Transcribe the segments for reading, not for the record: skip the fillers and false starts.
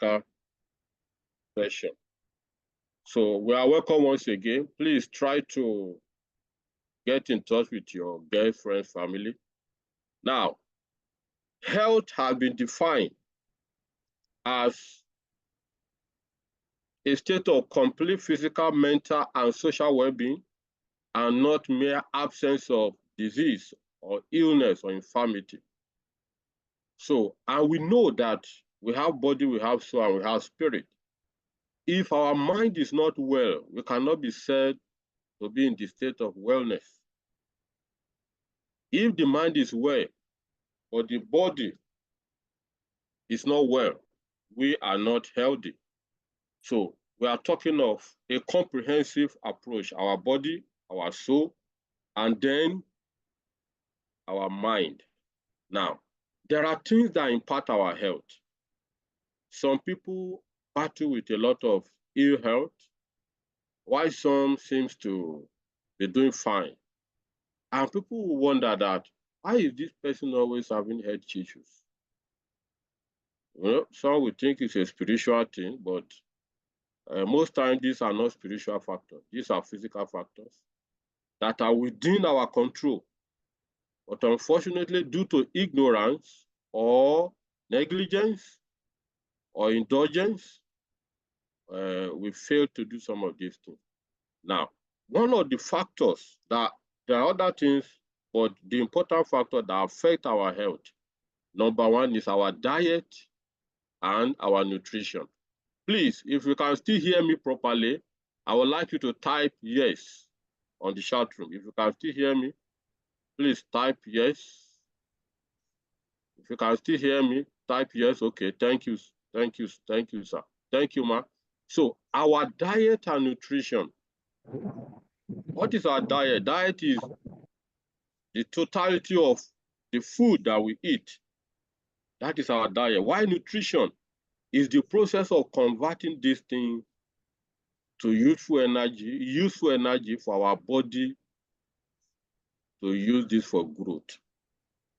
physical session. So we are welcome once again. Please try to get in touch with your girlfriend, family. Now, health has been defined as a state of complete physical, mental, and social well-being, and not mere absence of disease or illness or infirmity. So, and we know that we have body, we have soul, and we have spirit. If our mind is not well, we cannot be said to be in the state of wellness. If the mind is well, but the body is not well, we are not healthy. So we are talking of a comprehensive approach, our body, our soul, and then our mind. Now, there are things that impact our health. Some people battle with a lot of ill health, while some seems to be doing fine. And people will wonder that, why is this person always having health issues? Well, some will think it's a spiritual thing, but most times these are not spiritual factors. These are physical factors that are within our control. But unfortunately, due to ignorance or negligence or indulgence, we fail to do some of these things. Now, one of the factors that there are other things, but the important factor that affect our health, number one is our diet and our nutrition. Please, if you can still hear me properly, I would like you to type yes on the chat room. If you can still hear me, please type yes. If you can still hear me, type yes. Okay, thank you. Thank you, sir. Thank you, ma. So our diet and nutrition. What is our diet? Diet is the totality of the food that we eat. That is our diet. Why nutrition is the process of converting this thing to useful energy for our body to use this for growth.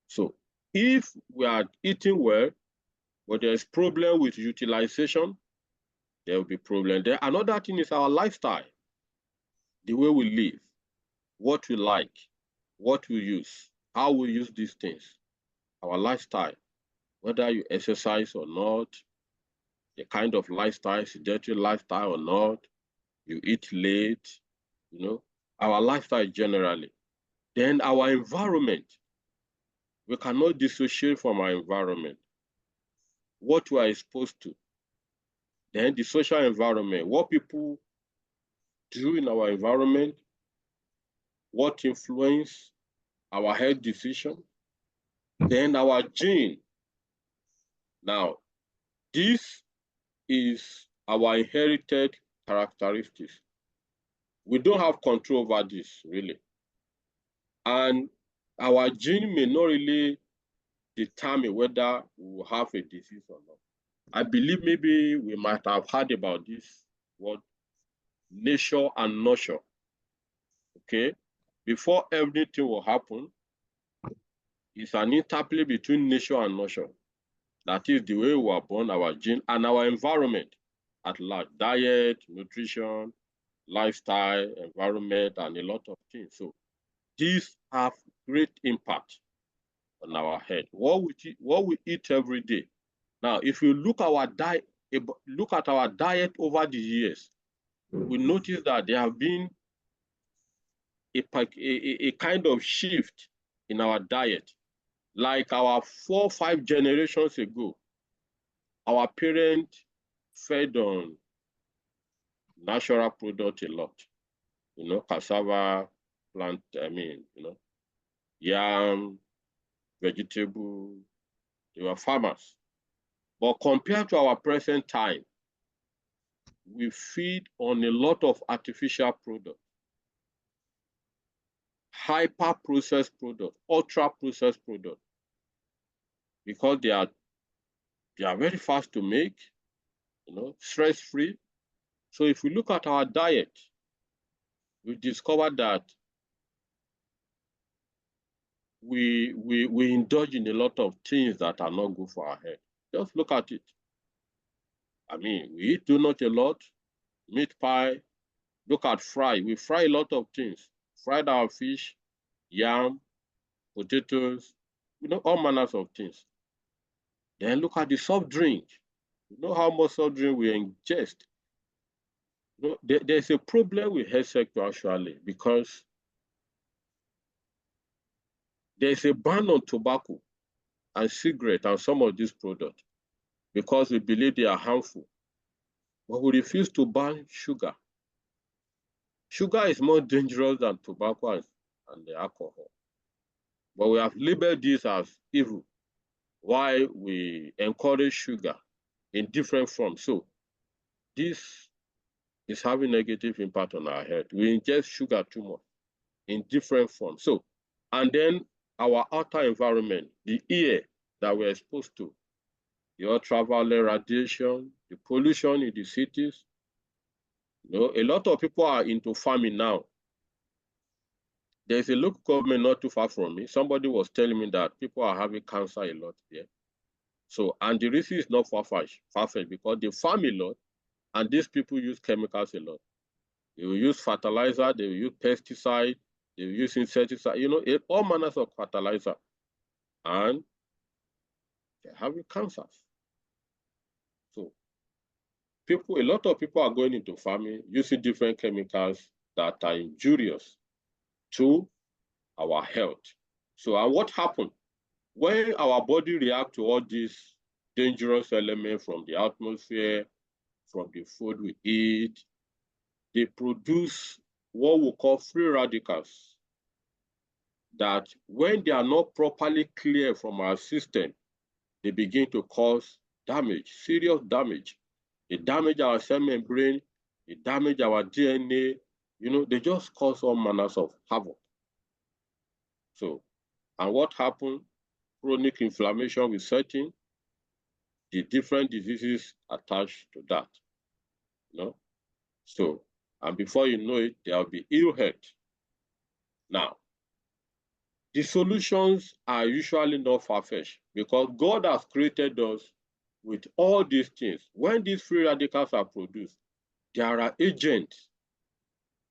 So if we are eating well, but there's problem with utilization, there will be problem there. Another thing is our lifestyle, the way we live, what we like, what we use, how we use these things, our lifestyle, whether you exercise or not, the kind of lifestyle, sedentary lifestyle or not, you eat late, our lifestyle generally. Then our environment, we cannot dissociate from our environment, what we are exposed to. Then the social environment, what people do in our environment, what influence our health decision, then our gene. Now, this is our inherited characteristics. We don't have control over this, really. And our gene may not really determine whether we will have a disease or not. I believe maybe we might have heard about this word, nature and nurture. Okay? Before everything will happen, it's an interplay between nature and nurture. That is the way we are born, our gene, and our environment at large. Diet, nutrition, lifestyle, environment, and a lot of things. So these have great impact on our health. What we eat every day. Now, if you look at our diet over the years, we notice that there have been a kind of shift in our diet. Like our 4 or 5 generations ago, our parents fed on natural product a lot. Cassava, yam, vegetable, they were farmers. But compared to our present time, we feed on a lot of artificial products, hyper-processed products, ultra-processed products, because they are very fast to make, stress-free. So if we look at our diet, we discovered that we indulge in a lot of things that are not good for our health. Just look at it. I mean, we eat donut a lot, meat pie. Look at fry. We fry a lot of things. Fried our fish, yam, potatoes, all manners of things. Then look at the soft drink. You know how much soft drink we ingest. There's a problem with health sector actually, because there's a ban on tobacco and cigarette and some of these products because we believe they are harmful. But we refuse to ban sugar. Sugar is more dangerous than tobacco and the alcohol. But we have labeled this as evil, while we encourage sugar in different forms. So this is having negative impact on our health. We ingest sugar too much in different forms. So, and then our outer environment, the air that we're exposed to, the ultraviolet radiation, the pollution in the cities. A lot of people are into farming now. There's a local government not too far from me. Somebody was telling me that people are having cancer a lot there. So, and the reason is not far-fetched because they farm a lot, and these people use chemicals a lot. They will use fertilizer, they will use pesticide, they will use insecticide, all manners of fertilizer. And they're having cancers. So a lot of people are going into farming using different chemicals that are injurious to our health. So, and what happened? When our body reacts to all these dangerous elements from the atmosphere, from the food we eat, they produce what we call free radicals that when they are not properly cleared from our system, they begin to cause damage, serious damage. They damage our cell membrane, they damage our DNA, they just cause all manners of havoc. So, and what happened? Chronic inflammation will set in, the different diseases attached to that. So, and before you know it, there will be ill health. Now, the solutions are usually not far-fetched because God has created us with all these things. When these free radicals are produced, there are agents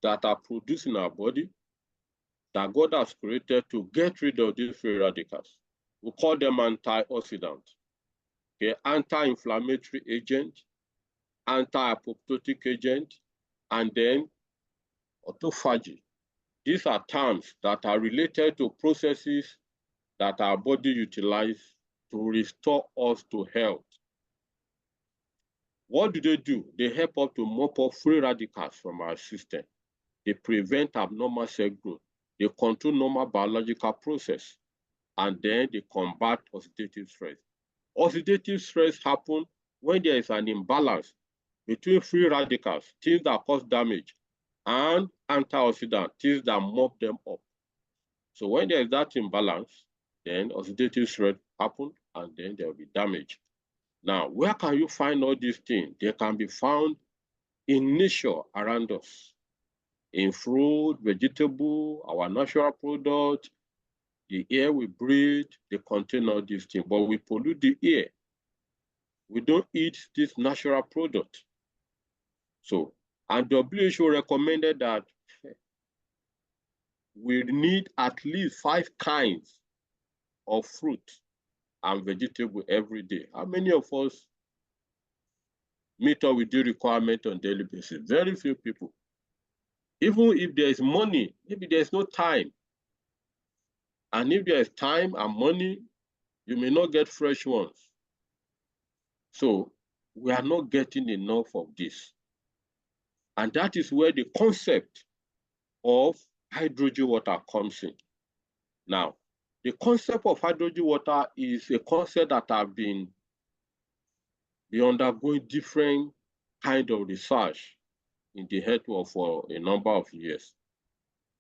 that are produced in our body that God has created to get rid of these free radicals. We call them antioxidants, okay? Anti-inflammatory agent, anti-apoptotic agent, and then autophagy. These are terms that are related to processes that our body utilizes to restore us to health. What do? They help us to mop up free radicals from our system. They prevent abnormal cell growth. They control normal biological process. And then they combat oxidative stress. Oxidative stress happens when there is an imbalance between free radicals, things that cause damage, and antioxidants, things that mop them up. So when there is that imbalance, then oxidative stress happens, and then there will be damage. Now, where can you find all these things? They can be found in nature around us, in fruit, vegetable, our natural product, the air we breathe, they contain all these things, but we pollute the air. We don't eat this natural product. So, and WHO recommended that we need at least 5 kinds of fruit and vegetable every day. How many of us meet up with the requirement on a daily basis? Very few people. Even if there is money, maybe there's no time. And if there is time and money, you may not get fresh ones. So we are not getting enough of this. And that is where the concept of hydrogen water comes in. Now, the concept of hydrogen water is a concept that have been undergoing different kind of research in the health world for a number of years.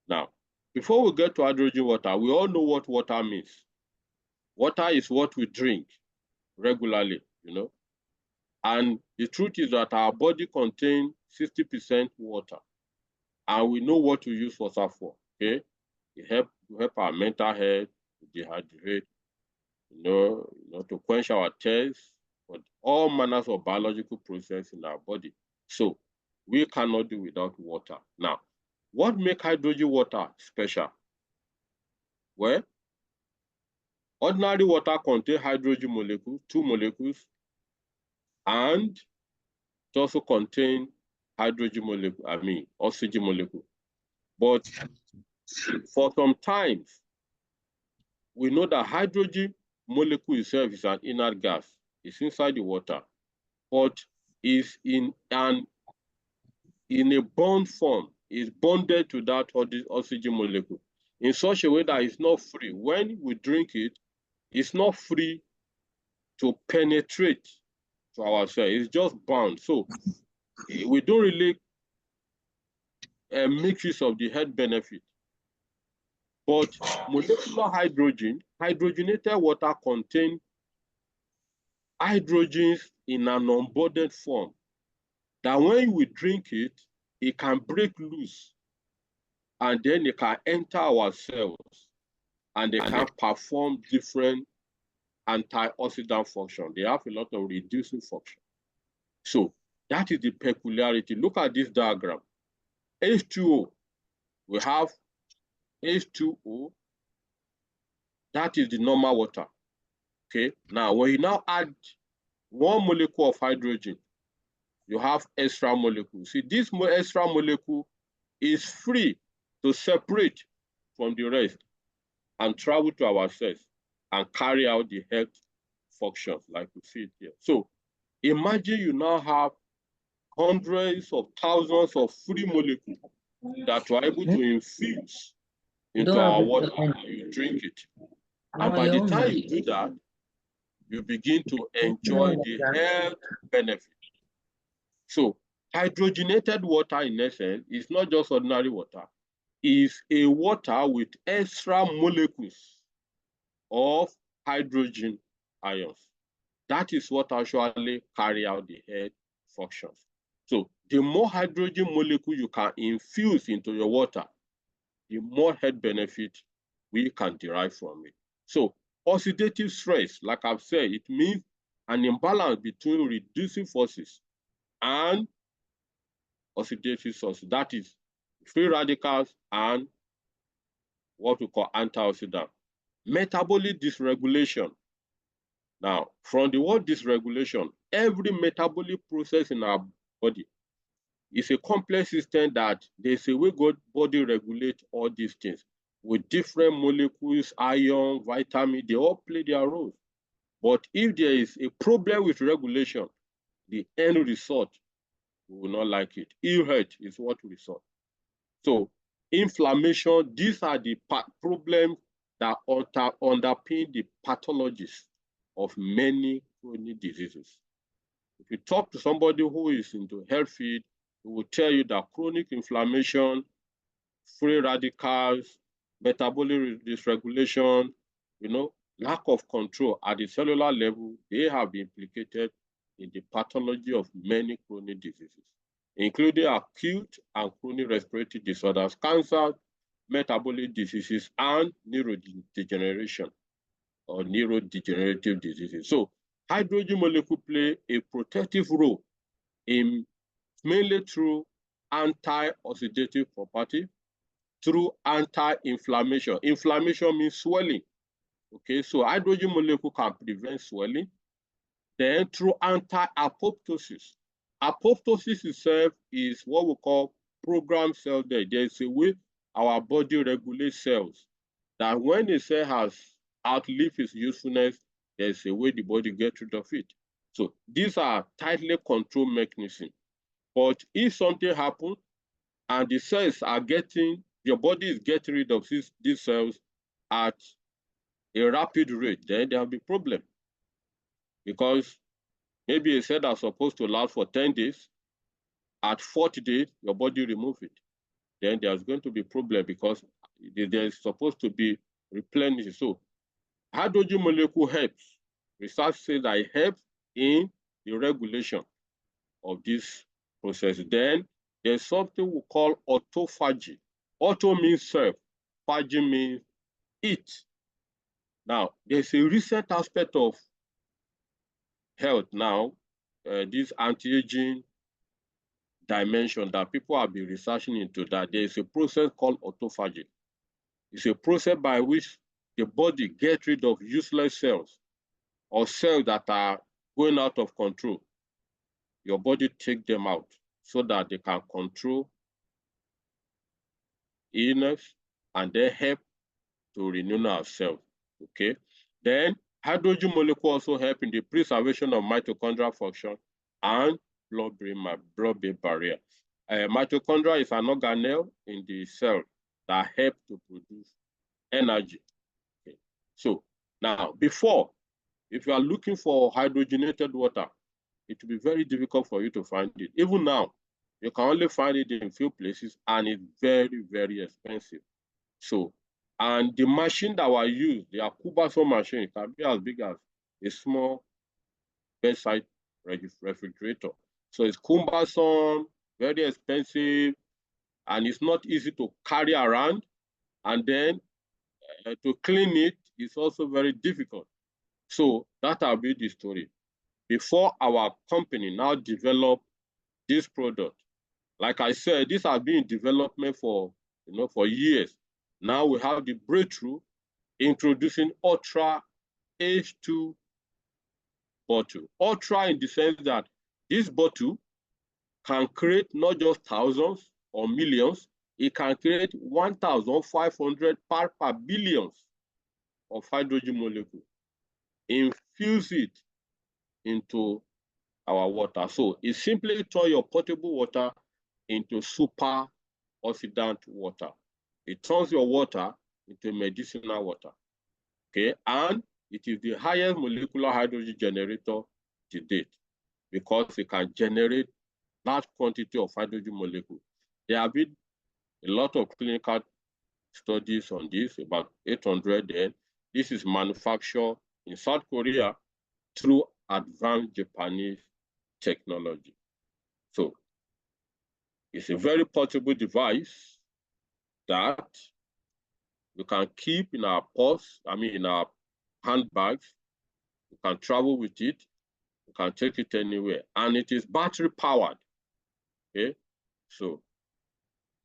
Now, before we get to hydrogen water, we all know what water means. Water is what we drink regularly, And the truth is that our body contains 60% water. And we know what to use water for, okay? It help our mental health, to dehydrate, to quench our thirst, for all manners of biological process in our body. So we cannot do without water. Now, what makes hydrogen water special? Well, ordinary water contains hydrogen molecules, 2 molecules, and it also contains hydrogen molecule, oxygen molecule. But for some times, we know that hydrogen molecule itself is an inert gas. It's inside the water, but is in a bond form. Is bonded to that oxygen molecule in such a way that it's not free. When we drink it, it's not free to penetrate to our cell. It's just bound. So we don't really make use of the health benefit. But molecular hydrogen, hydrogenated water contains hydrogens in an unbonded form that when we drink it, it can break loose and then it can enter our cells and they can perform different antioxidant function. They have a lot of reducing function. So that is the peculiarity. Look at this diagram. H2O, we have H2O, that is the normal water. Okay, now when you now add 1 molecule of hydrogen, you have extra molecule. See, this extra molecule is free to separate from the rest and travel to our cells and carry out the health functions like we see it here. So imagine you now have hundreds of thousands of free molecules that you are able to infuse into our water and you drink it. And by the time you do that, you begin to enjoy the health benefit. So hydrogenated water, in essence, is not just ordinary water. It's a water with extra molecules of hydrogen ions. That is what actually carry out the health functions. So the more hydrogen molecule you can infuse into your water, the more health benefit we can derive from it. So oxidative stress, like I've said, it means an imbalance between reducing forces and oxidative sources. That is free radicals and what we call antioxidant. Metabolic dysregulation. Now, from the word dysregulation, every metabolic process in our body is a complex system that there's a way body regulates all these things with different molecules, iron, vitamin, they all play their roles. But if there is a problem with regulation, the end result, we will not like it. Ill health is what we result. So inflammation, these are the problems that underpin the pathologies of many chronic diseases. If you talk to somebody who is into health field, he will tell you that chronic inflammation, free radicals, metabolic dysregulation, lack of control at the cellular level, they have been implicated in the pathology of many chronic diseases, including acute and chronic respiratory disorders, cancer, metabolic diseases, and neurodegeneration or neurodegenerative diseases. So hydrogen molecule play a protective role in mainly through anti-oxidative property, through anti-inflammation. Inflammation means swelling. Okay, so hydrogen molecule can prevent swelling. Then through anti-apoptosis. Apoptosis itself is what we call programmed cell death. There's a way our body regulates cells that when a cell has outlived its usefulness, there's a way the body gets rid of it. So these are tightly controlled mechanisms. But if something happens and the cells are your body is getting rid of these cells at a rapid rate, then there will be problem. Because maybe a cell that's supposed to last for 10 days, at 40 days, your body remove it. Then there's going to be problem because there's supposed to be replenished. So hydrogen molecule helps. Research says that it helps in the regulation of this process. Then there's something we call autophagy. Auto means self, phagy means eat. Now, there's a recent aspect of health now, this anti-aging dimension that people have been researching into, that there is a process called autophagy. It's a process by which the body gets rid of useless cells or cells that are going out of control. Your body takes them out so that they can control illness and then help to renew ourselves, okay? Then hydrogen molecule also help in the preservation of mitochondrial function and blood-brain barrier. Mitochondria is an organelle in the cell that help to produce energy. Okay. So now, before, if you are looking for hydrogenated water, it will be very difficult for you to find it. Even now, you can only find it in a few places, and it's very, very expensive. So, and the machine that were used, the Akubaso machine, can be as big as a small bedside refrigerator. So it's cumbersome, very expensive, and it's not easy to carry around. And then to clean it is also very difficult. So that will be the story. Before our company now develop this product, like I said, this has been in development for years. Now we have the breakthrough introducing Ultra H2 bottle. Ultra in the sense that this bottle can create not just thousands or millions, it can create 1,500 parts per billions of hydrogen molecule. Infuse it into our water. So it simply turns your potable water into super oxidant water. It turns your water into medicinal water. Okay, and it is the highest molecular hydrogen generator to date because it can generate large quantity of hydrogen molecules. There have been a lot of clinical studies on this, about 800, and this is manufactured in South Korea through advanced Japanese technology. So it's a very portable device that we can keep in our purse, in our handbags. We can travel with it. We can take it anywhere. And it is battery powered. Okay? So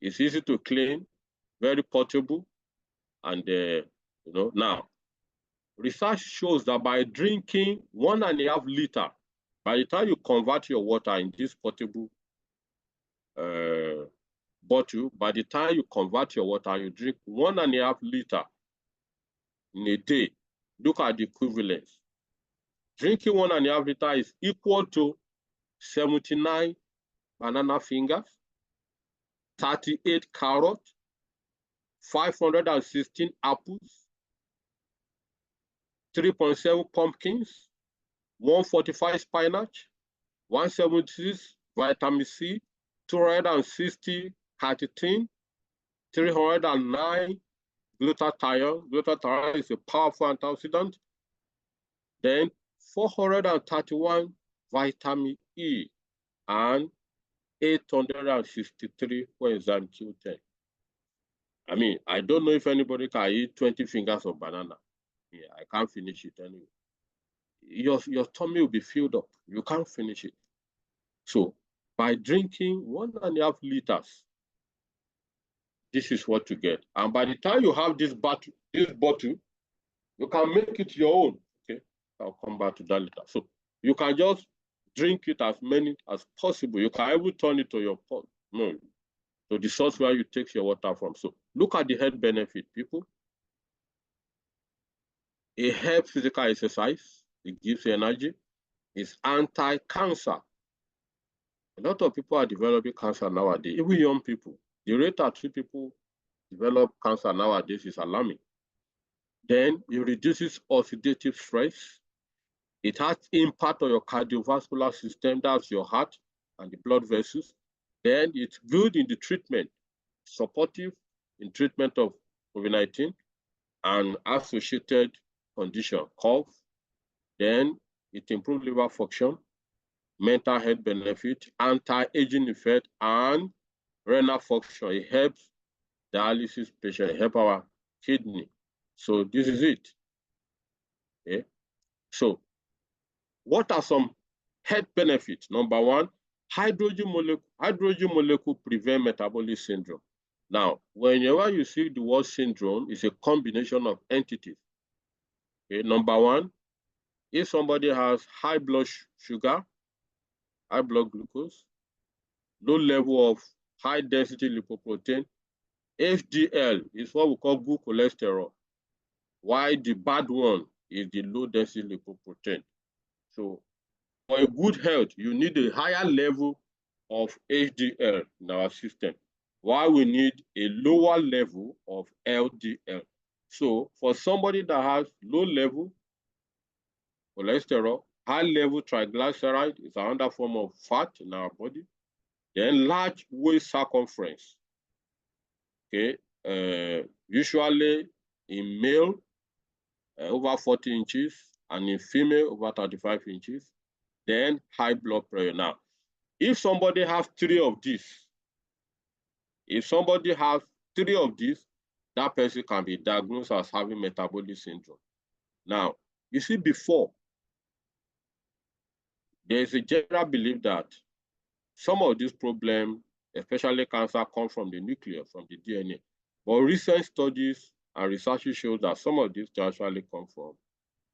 it's easy to clean, very portable. And, now, research shows that by drinking 1.5 liters, by the time you convert your water in this portable bottle, by the time you convert your water, you drink 1.5 liters in a day. Look at the equivalence. Drinking 1.5 liters is equal to 79 banana fingers, 38 carrots, 516 apples, 3.7 pumpkins, 145 spinach, 176 vitamin C, 260 catechin, 309 glutathione. Glutathione is a powerful antioxidant. Then 431 vitamin E and 863 coenzyme Q10. I don't know if anybody can eat 20 fingers of banana. Yeah, I can't finish it anyway. Your tummy will be filled up. You can't finish it. So by drinking 1.5 liters, this is what you get. And by the time you have this bottle, you can make it your own. Okay, I'll come back to that later. So you can just drink it as many as possible. You can even turn it to your pot. No, to the source where you take your water from. So look at the health benefit, people. It helps physical exercise. It gives you energy. It's anti-cancer. A lot of people are developing cancer nowadays, even young people. The rate at which people develop cancer nowadays is alarming. Then it reduces oxidative stress. It has impact on your cardiovascular system, that's your heart and the blood vessels. Then it's good in the treatment, supportive in treatment of COVID-19 and associated condition, cough. Then it improves liver function, mental health benefit, anti-aging effect, and renal function. It helps dialysis patients, help our kidney. So this is it. Okay. So What are some health benefits? Number one, hydrogen molecule prevent metabolic syndrome. Now, whenever you see the word syndrome, it's a combination of entities. Okay, number one, if somebody has high blood sugar, high blood glucose, low level of high density lipoprotein, HDL is what we call good cholesterol, while the bad one is the low density lipoprotein. So for a good health, you need a higher level of HDL in our system, while we need a lower level of LDL. So for somebody that has low level cholesterol, high level triglyceride is another form of fat in our body, then large waist circumference, okay, usually in male over 40 inches and in female over 35 inches, then high blood pressure. Now, if somebody has three of these, that person can be diagnosed as having metabolic syndrome. Now, you see, before, there is a general belief that some of these problems, especially cancer, come from the nucleus, from the DNA. But recent studies and research show that some of these actually come from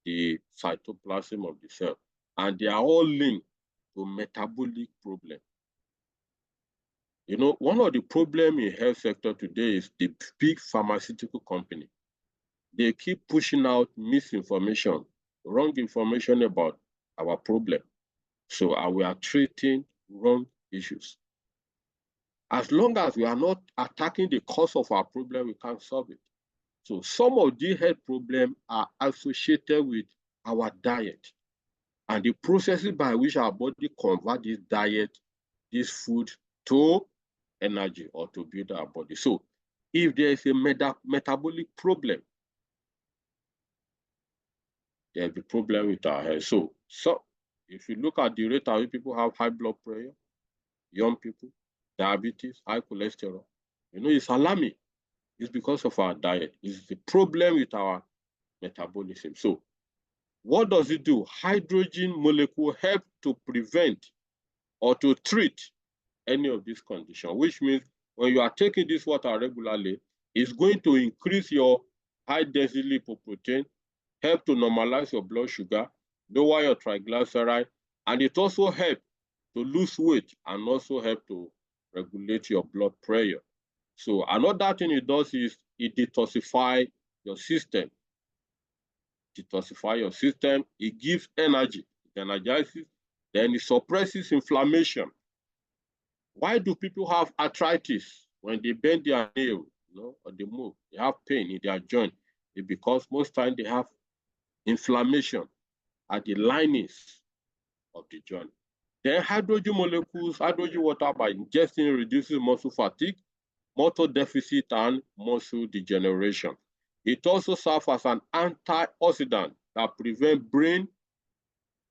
the cytoplasm of the cell, and they are all linked to metabolic problem. You know, one of the problems in health sector today is the big pharmaceutical company. They keep pushing out misinformation, wrong information about our problem. So we are treating wrong issues. As long as we are not attacking the cause of our problem, we can't solve it. So some of the health problems are associated with our diet and the processes by which our body converts this diet, this food to energy or to build our body. So if there is a metabolic problem, there's a problem with our health. So if you look at the rate at which people have high blood pressure, young people, diabetes, high cholesterol, you know, it's alarming. It's because of our diet. It's the problem with our metabolism. So what does it do? Hydrogen molecule help to prevent or to treat any of these conditions, which means when you are taking this water regularly, it's going to increase your high density lipoprotein, help to normalize your blood sugar, lower your triglyceride, and it also helps to lose weight and also help to regulate your blood pressure. So another thing it does is it detoxifies your system. It gives energy, it energizes, then it suppresses inflammation. Why do people have arthritis when they bend their nail, you know, or they move? They have pain in their joint. It's because most times they have inflammation at the linings of the joint. Then hydrogen molecules, hydrogen water by ingesting reduces muscle fatigue, motor deficit, and muscle degeneration. It also serves as an antioxidant that prevents brain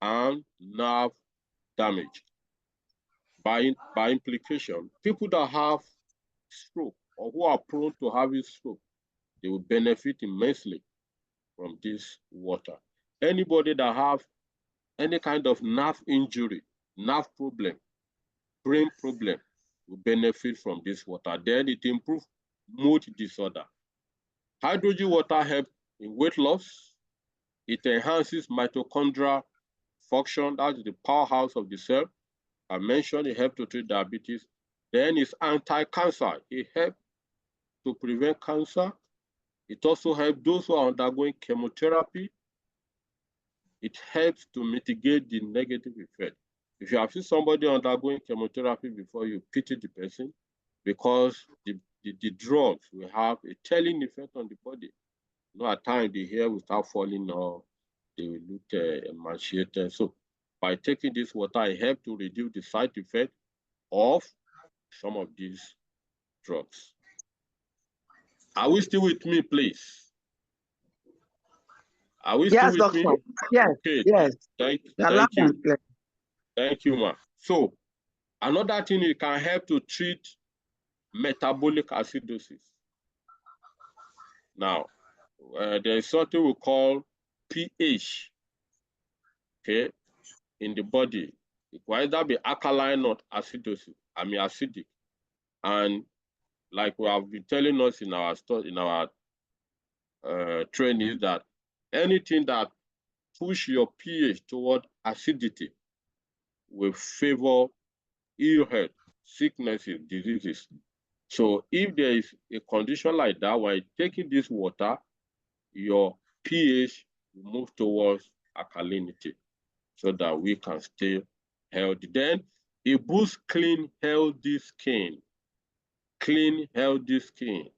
and nerve damage. By implication, people that have stroke or who are prone to having stroke, they will benefit immensely from this water. Anybody that have any kind of nerve injury, nerve problem, brain problem, will benefit from this water. Then it improves mood disorder. Hydrogen water helps in weight loss. It enhances mitochondrial function. That's the powerhouse of the cell. I mentioned it helps to treat diabetes. Then it's anti-cancer. It helps to prevent cancer. It also helps those who are undergoing chemotherapy. It helps to mitigate the negative effect. If you have seen somebody undergoing chemotherapy before, you pity the person because the drugs will have a telling effect on the body. You know, at times the hair will start falling or they will look emaciated. So by taking this water, it helps to reduce the side effect of some of these drugs. Are we still with me, please? Are we still with me? Yes, okay. Yes. Thank you. Thank you, ma. So another thing, it can help to treat metabolic acidosis. Now, there is something we call pH. Okay, in the body. It will either be alkaline or acidic. And like we have been telling us in our training, that anything that push your pH toward acidity will favor ill health, sicknesses, diseases. So if there is a condition like that, while taking this water, your pH will move towards alkalinity so that we can stay healthy. Then it boosts clean, healthy skin. Clean, healthy skin.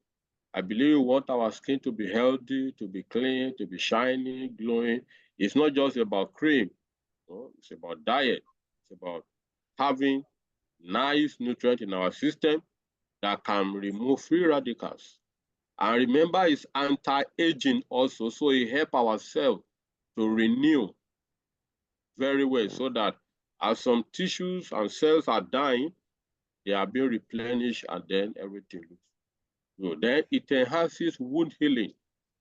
I believe we want our skin to be healthy, to be clean, to be shiny, glowing. It's not just about cream. It's about diet. It's about having nice nutrients in our system that can remove free radicals. And remember, it's anti-aging also, so it helps ourselves to renew very well, so that as some tissues and cells are dying, they are being replenished, and then everything looks good. Then it enhances wound healing,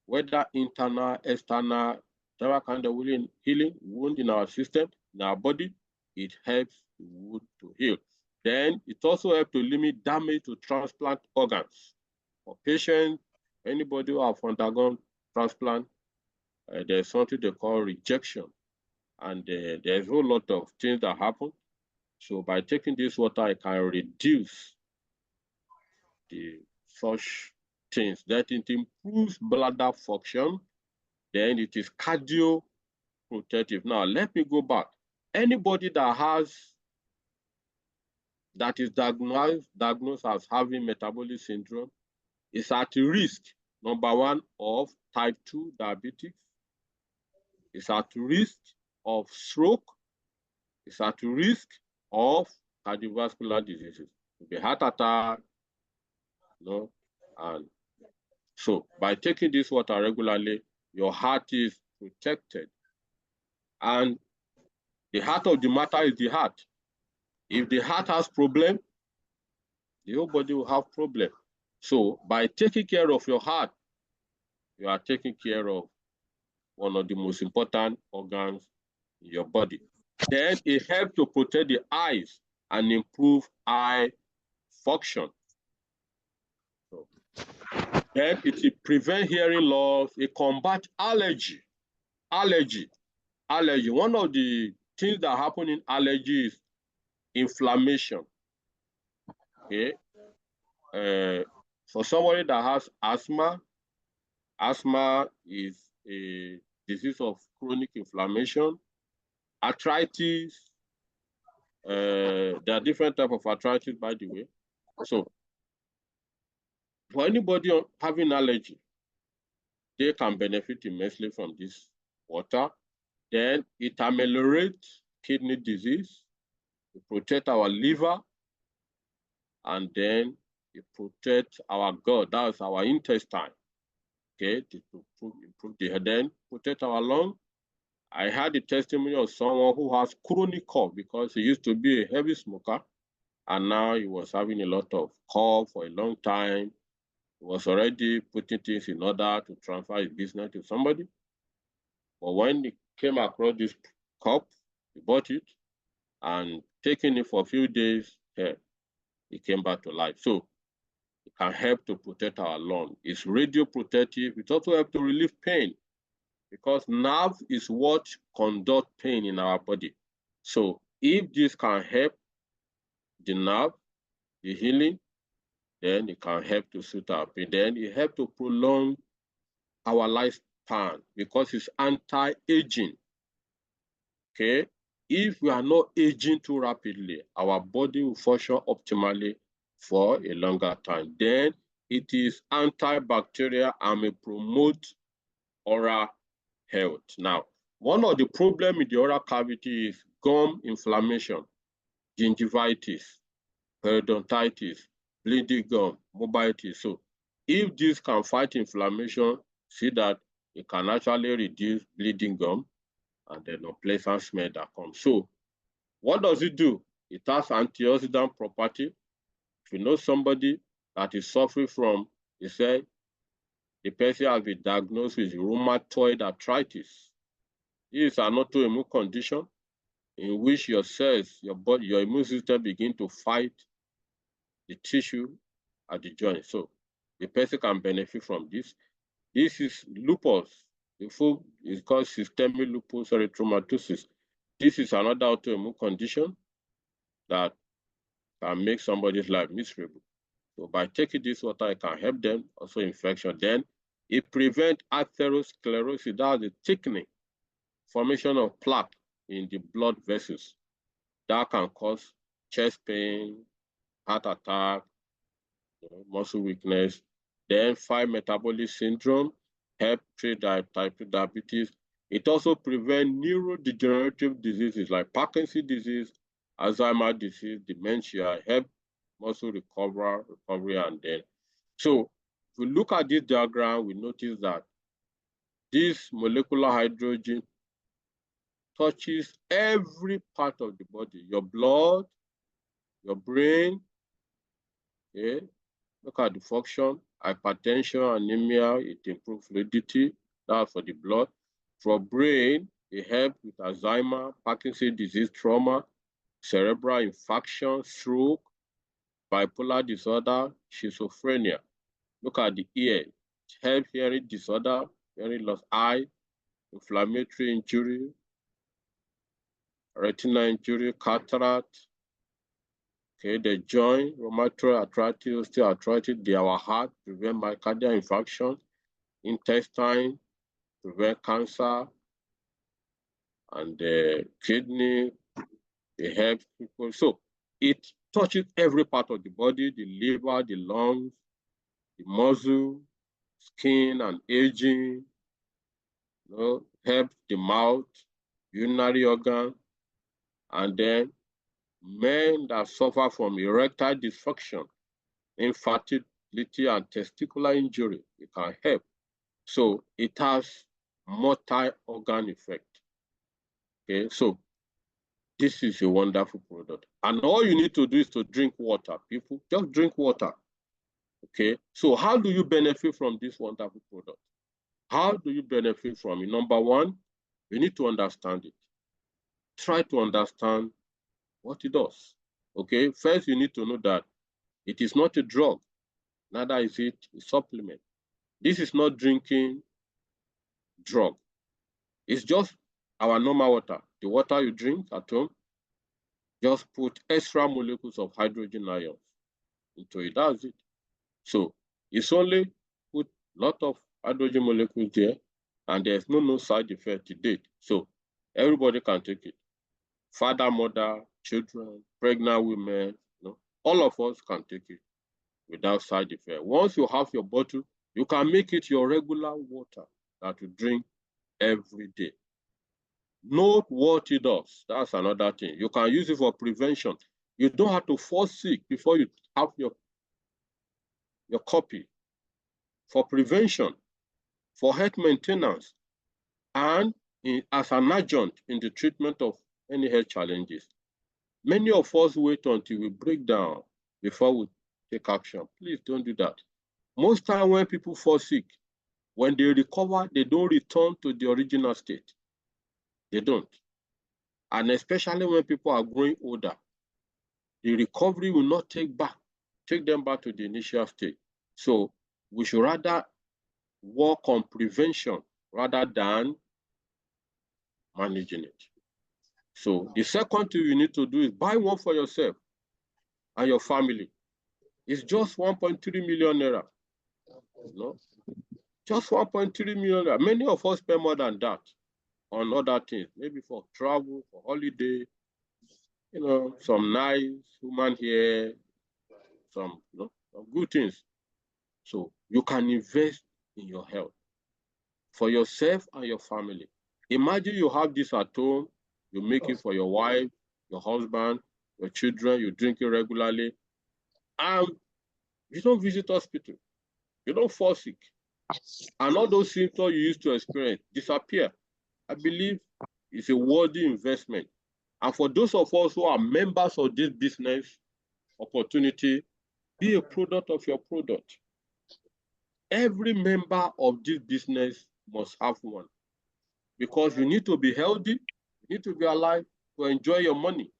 whether internal, external, whatever kind of healing, wound in our system, in our body, it helps the wound to heal. Then it also helps to limit damage to transplant organs. For patients, anybody who have undergone transplant, there's something they call rejection. And there's a whole lot of things that happen. So by taking this water, it can reduce such things. That it improves bladder function. Then it is cardioprotective. Now, let me go back. Anybody that is diagnosed as having metabolic syndrome is at risk, number one, of type 2 diabetes. It's at risk of stroke. It's at risk of cardiovascular diseases, the heart attack, and so by taking this water regularly, your heart is protected. And the heart of the matter is the heart. If the heart has problem, the whole body will have problem. So by taking care of your heart, you are taking care of one of the most important organs in your body. Then it helps to protect the eyes and improve eye function. So, then it prevents hearing loss, it combats allergy. Allergy. One of the things that happen in allergy is inflammation. Okay. For somebody that has asthma is a disease of chronic inflammation. Arthritis, there are different types of arthritis, by the way. So for anybody having allergy, they can benefit immensely from this water. Then it ameliorates kidney disease, it protects our liver, and then it protects our gut, that's our intestine. Okay, to improve the head, then protect our lung. I had the testimony of someone who has chronic cough because he used to be a heavy smoker, and now he was having a lot of cough for a long time. He was already putting things in order to transfer his business to somebody. But when he came across this cup, he bought it, and taking it for a few days, he came back to life. So it can help to protect our lung. It's radioprotective. It also helps to relieve pain, because nerve is what conducts pain in our body. So if this can help the nerve, the healing, then it can help to suit our pain. Then it helps to prolong our lifespan because it's anti-aging. Okay? If we are not aging too rapidly, our body will function optimally for a longer time. Then it is antibacterial and may promote oral health. Now, one of the problems in the oral cavity is gum inflammation, gingivitis, periodontitis, bleeding gum, mobility. So if this can fight inflammation, see that it can actually reduce bleeding gum and then unpleasant smell that comes. So what does it do? It has antioxidant property. If you know somebody that is suffering from, they say, the person has been diagnosed with rheumatoid arthritis. This is an autoimmune condition. in which your cells, your body, your immune system begin to fight the tissue at the joint. So the person can benefit from this. This is lupus. The full is called systemic lupus erythematosus. This is another autoimmune condition that can make somebody's life miserable. So by taking this water, it can help them, also infection. Then it prevents atherosclerosis, that's the thickening, formation of plaque in the blood vessels. That can cause chest pain, heart attack, muscle weakness. Then 5 metabolic syndrome, help treat type 2 diabetes. It also prevents neurodegenerative diseases like Parkinson's disease, Alzheimer's disease, dementia, help muscle recovery, and then. So if we look at this diagram, we notice that this molecular hydrogen touches every part of the body, your blood, your brain, okay? Look at the function, hypertension, anemia, it improves fluidity, that's for the blood. For brain, it helps with Alzheimer, Parkinson's disease, trauma, cerebral infarction, stroke, bipolar disorder, schizophrenia. Look at the ear, it helps hearing disorder, hearing loss, eye, inflammatory injury, retinal injury, cataract. Okay, the joint, rheumatoid arthritis, osteoarthritis, our heart, prevent myocardial infarction, intestine, prevent cancer, and the kidney, it helps people. So it touches every part of the body, the liver, the lungs, the muscle, skin and aging, helps the mouth, urinary organ, and then men that suffer from erectile dysfunction, infertility, and testicular injury, it can help. So it has multi-organ effect. Okay, so this is a wonderful product. And all you need to do is to drink water, people. Just drink water. Okay, so how do you benefit from this wonderful product? How do you benefit from it? Number one, you need to understand it. Try to understand what it does. Okay, first you need to know that it is not a drug, neither is it a supplement. This is not drinking drug. It's just our normal water. The water you drink at home, just put extra molecules of hydrogen ions into it. That's it. So it's only put a lot of hydrogen molecules there, and there's no side effect to date. So everybody can take it. Father, mother, children, pregnant women, all of us can take it without side effect. Once you have your bottle, you can make it your regular water that you drink every day. Note what it does. That's another thing. You can use it for prevention. You don't have to fall sick before you have your copy. For prevention, for health maintenance, and as an adjunct in the treatment of any health challenges. Many of us wait until we break down before we take action. Please don't do that. Most time when people fall sick, when they recover, they don't return to the original state. They don't. And especially when people are growing older, the recovery will not take them back to the initial state. So we should rather work on prevention rather than managing it. So the second thing you need to do is buy one for yourself and your family. It's just 1.3 million naira. Just 1.3 million naira. Many of us spend more than that on other things, maybe for travel, for holiday, some nice human hair, some good things. So you can invest in your health for yourself and your family. Imagine you have this at home, you make it for your wife, your husband, your children, you drink it regularly, and you don't visit hospital, you don't fall sick, and all those symptoms you used to experience disappear. I believe it's a worthy investment. And for those of us who are members of this business opportunity, be a product of your product. Every member of this business must have one, because you need to be healthy, you need to be alive, to enjoy your money.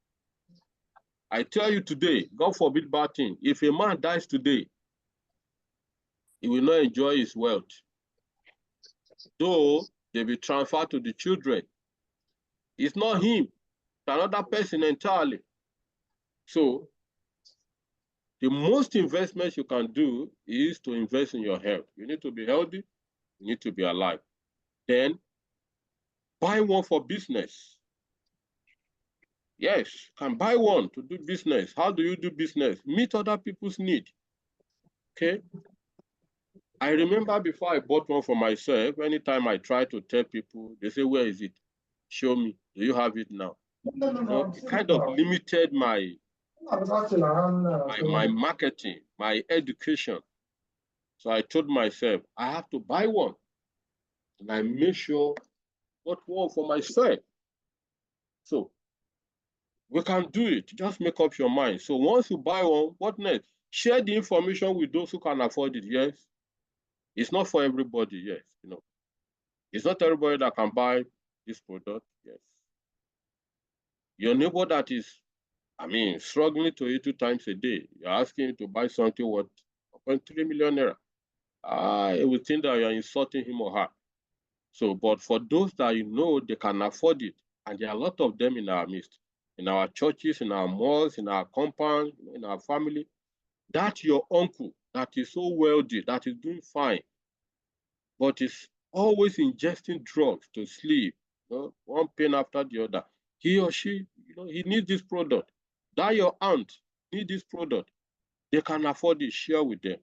I tell you today, God forbid bad thing, if a man dies today, he will not enjoy his wealth. Though they will transfer to the children. It's not him, it's another person entirely. So the most investment you can do is to invest in your health. You need to be healthy, you need to be alive. Then buy one for business. Yes, can buy one to do business. How do you do business? Meet other people's need. Okay. I remember before I bought one for myself, anytime I try to tell people, they say, where is it? Show me. Do you have it now? It kind of limited my marketing, my education. So I told myself, I have to buy one. And I made sure I got one for myself. So we can do it. Just make up your mind. So once you buy one, what next? Share the information with those who can afford it. Yes. It's not for everybody. Yes. It's not everybody that can buy this product. Yes. Your neighbor that is, struggling to eat 2 times a day, you're asking him to buy something worth 1.3 million naira. He will think that you're insulting him or her. So, but for those that they can afford it, and there are a lot of them in our midst, in our churches, in our malls, in our compound, in our family, that your uncle that is so wealthy, that is doing fine, but is always ingesting drugs to sleep, one pain after the other. He or she, he needs this product. That your aunt needs this product. They can afford it, share with them.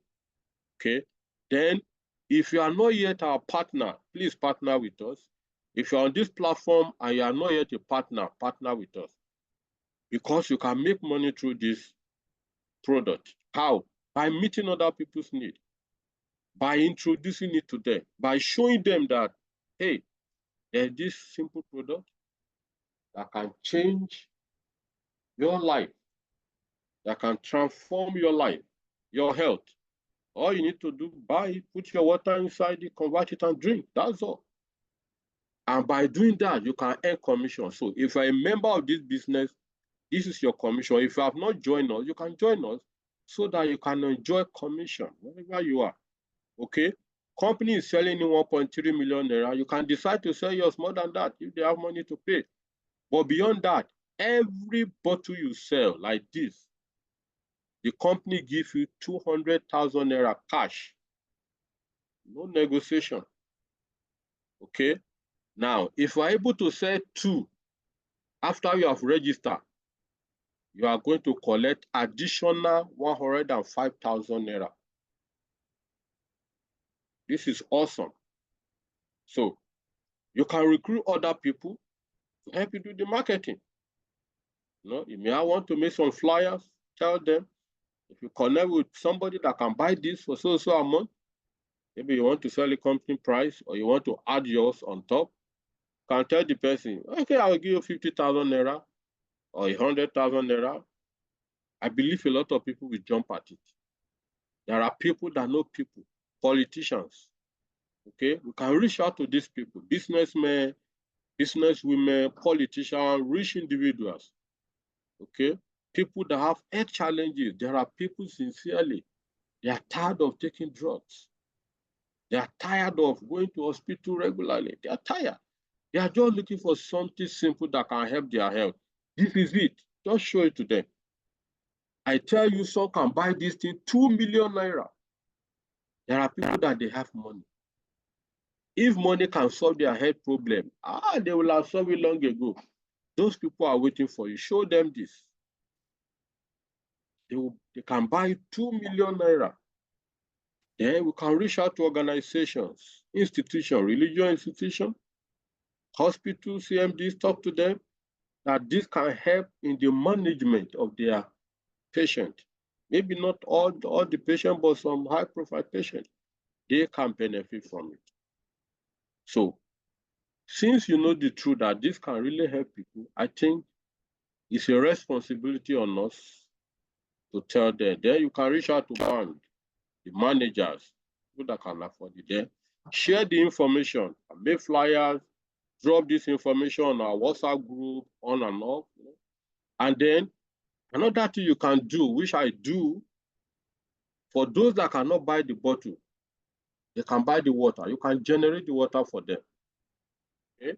Okay? Then, if you are not yet our partner, please partner with us. If you're on this platform and you are not yet a partner, partner with us. Because you can make money through this product. How? By meeting other people's needs. By introducing it to them. By showing them that, hey, there's this simple product that can change your life, that can transform your life, your health. All you need to do, buy it, put your water inside it, convert it and drink. That's all. And by doing that, you can earn commission. So if you're a member of this business, this is your commission. If you have not joined us, you can join us so that you can enjoy commission wherever you are. Okay? Company is selling in 1.3 million naira. You can decide to sell yours more than that if they have money to pay. But beyond that, every bottle you sell like this, the company gives you 200,000 naira cash. No negotiation. Okay? Now, if you are able to sell 2 after you have registered, you are going to collect additional 105,000 naira. This is awesome. So, you can recruit other people to help you do the marketing. You may want to make some flyers, tell them, if you connect with somebody that can buy this for so amount, maybe you want to sell a company price or you want to add yours on top, you can tell the person, okay, I'll give you 50,000 naira or 100,000 naira. I believe a lot of people will jump at it. There are people that know people, politicians. Okay, we can reach out to these people, businessmen, businesswomen, politicians, rich individuals. Okay, people that have health challenges. There are people sincerely, they are tired of taking drugs. They are tired of going to hospital regularly. They are tired. They are just looking for something simple that can help their health. This is it. Just show it to them. I tell you, some can buy this thing 2 million naira. There are people that they have money. If money can solve their health problem, they will have solved it long ago. Those people are waiting for you. Show them this. They can buy 2 million naira. Then we can reach out to organizations, institutions, religious institutions, hospitals, CMDs, talk to them that this can help in the management of their patient. Maybe not all the patients, but some high-profile patients, they can benefit from it. So, since you know the truth that this can really help people, I think it's a responsibility on us to tell them. Then you can reach out to bank, the managers, people that can afford it. Then share the information, make flyers, drop this information on our WhatsApp group, on and off. And then another thing you can do, which I do, for those that cannot buy the bottle, they can buy the water. You can generate the water for them. Okay?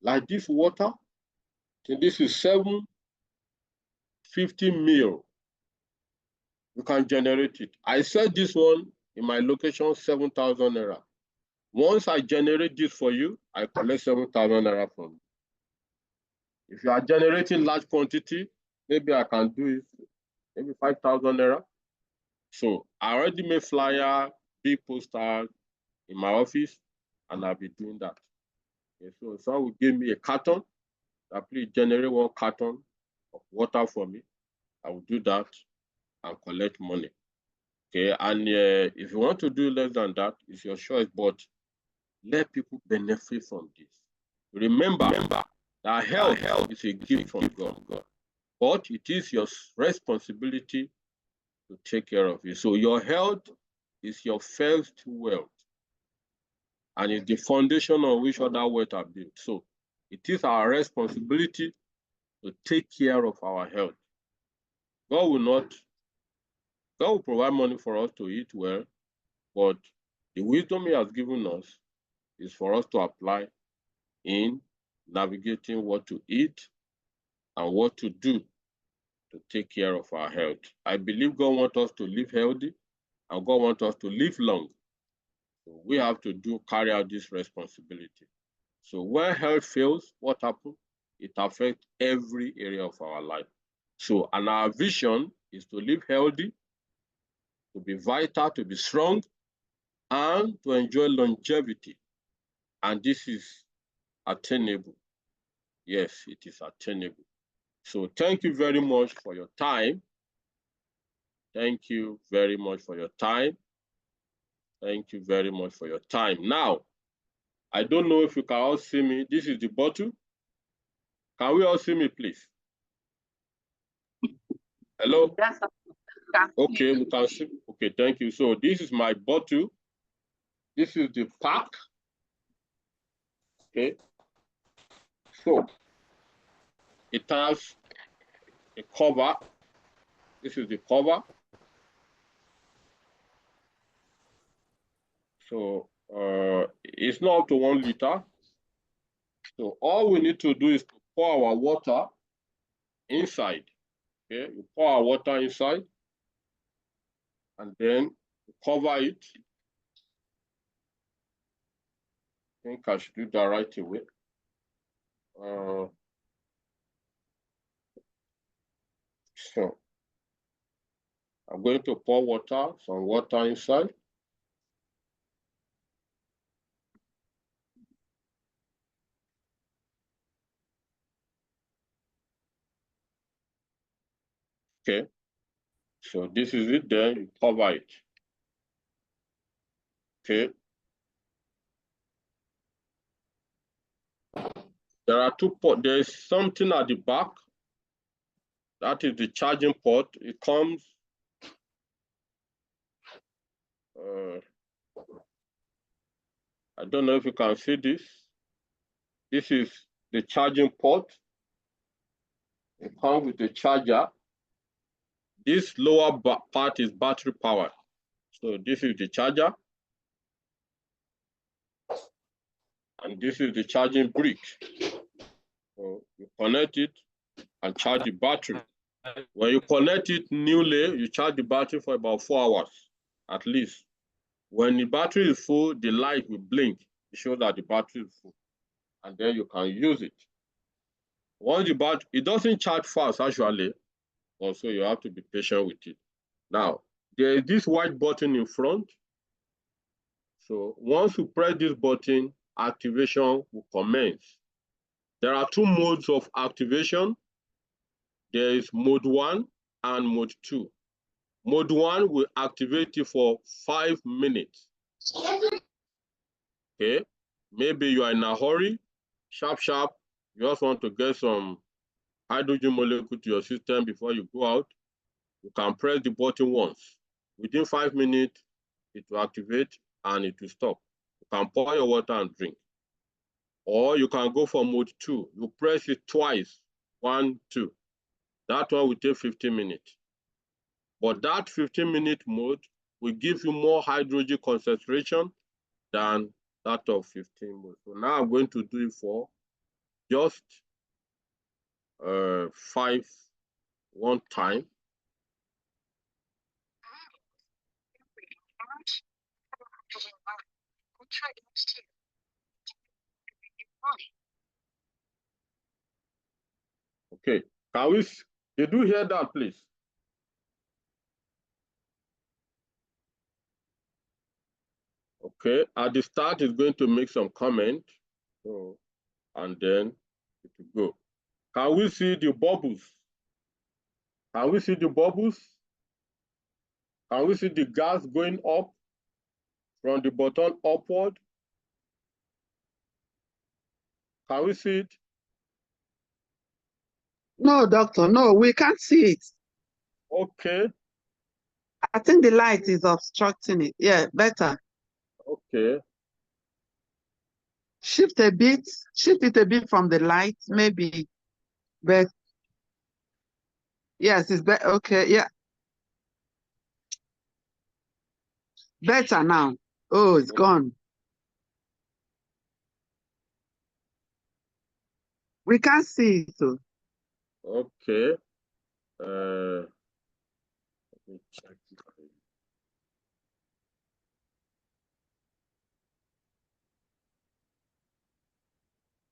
Like this water, so this is 750 ml. You can generate it. I said this one in my location, 7,000 naira. Once I generate this for you, I collect 7,000 naira from you. If you are generating large quantity, maybe I can do it, maybe 5,000 naira. So I already made flyer, big poster in my office, and I'll be doing that. Okay, so someone will give me a carton, that please generate 1 carton of water for me. I will do that and collect money. Okay, and if you want to do less than that, it's your choice, but let people benefit from this. Remember that health is a gift from God, but it is your responsibility to take care of it. So your health is your first wealth, and it's the foundation on which other wealth are built. So it is our responsibility to take care of our health. God will provide money for us to eat well, but the wisdom He has given us is for us to apply in navigating what to eat and what to do to take care of our health. I believe God wants us to live healthy, and God wants us to live long. So we have to carry out this responsibility. So when health fails, what happens? It affects every area of our life. So, and our vision is to live healthy, to be vital, to be strong, and to enjoy longevity. And this is attainable. Yes, it is attainable. So thank you very much for your time. Thank you very much for your time. Thank you very much for your time. Now, I don't know if you can all see me. This is the bottle. Can we all see me, please? Hello? Yes, sir. Okay, we can see. Okay, thank you. So this is my bottle. This is the pack. Okay. So it has a cover. This is the cover. So it's not up to 1 liter. So all we need to do is to pour our water inside. Okay, you pour our water inside, and then cover it. I think I should do that right away. So I'm going to pour some water inside. Okay, so this is it, then you cover it. Okay. There are 2 ports. There is something at the back. That is the charging port. It comes, I don't know if you can see this. This is the charging port. It comes with the charger. This lower part is battery powered. So this is the charger. And this is the charging brick. So you connect it and charge the battery. When you connect it newly, you charge the battery for about 4 hours, at least. When the battery is full, the light will blink to show that the battery is full. And then you can use it. Once the battery, it doesn't charge fast actually, also you have to be patient with it. Now, there is this white button in front. So once you press this button, activation will commence. There are 2 modes of activation. There is mode 1 and mode 2. Mode 1 will activate it for 5 minutes. Okay, maybe you are in a hurry, sharp, you just want to get some hydrogen molecule to your system before you go out. You can press the button once. Within 5 minutes, it will activate and it will stop. You can pour your water and drink. Or you can go for mode 2. You press it twice. 1, 2. That one will take 15 minutes. But that 15-minute mode will give you more hydrogen concentration than that of 15 mode. So now I'm going to do it for just 5 one time. Okay, did you hear that, please? Okay, at the start, it's going to make some comment, so, and then it will go. Can we see the bubbles? Can we see the bubbles? Can we see the gas going up from the bottom upward? Can we see it? No, doctor, no, we can't see it. Okay. I think the light is obstructing it. Yeah, better. Okay. Shift it a bit from the light, maybe. But yes, it's better. Okay, yeah. Better now. Oh, it's gone. We can't see it. So. Okay. Let me check it.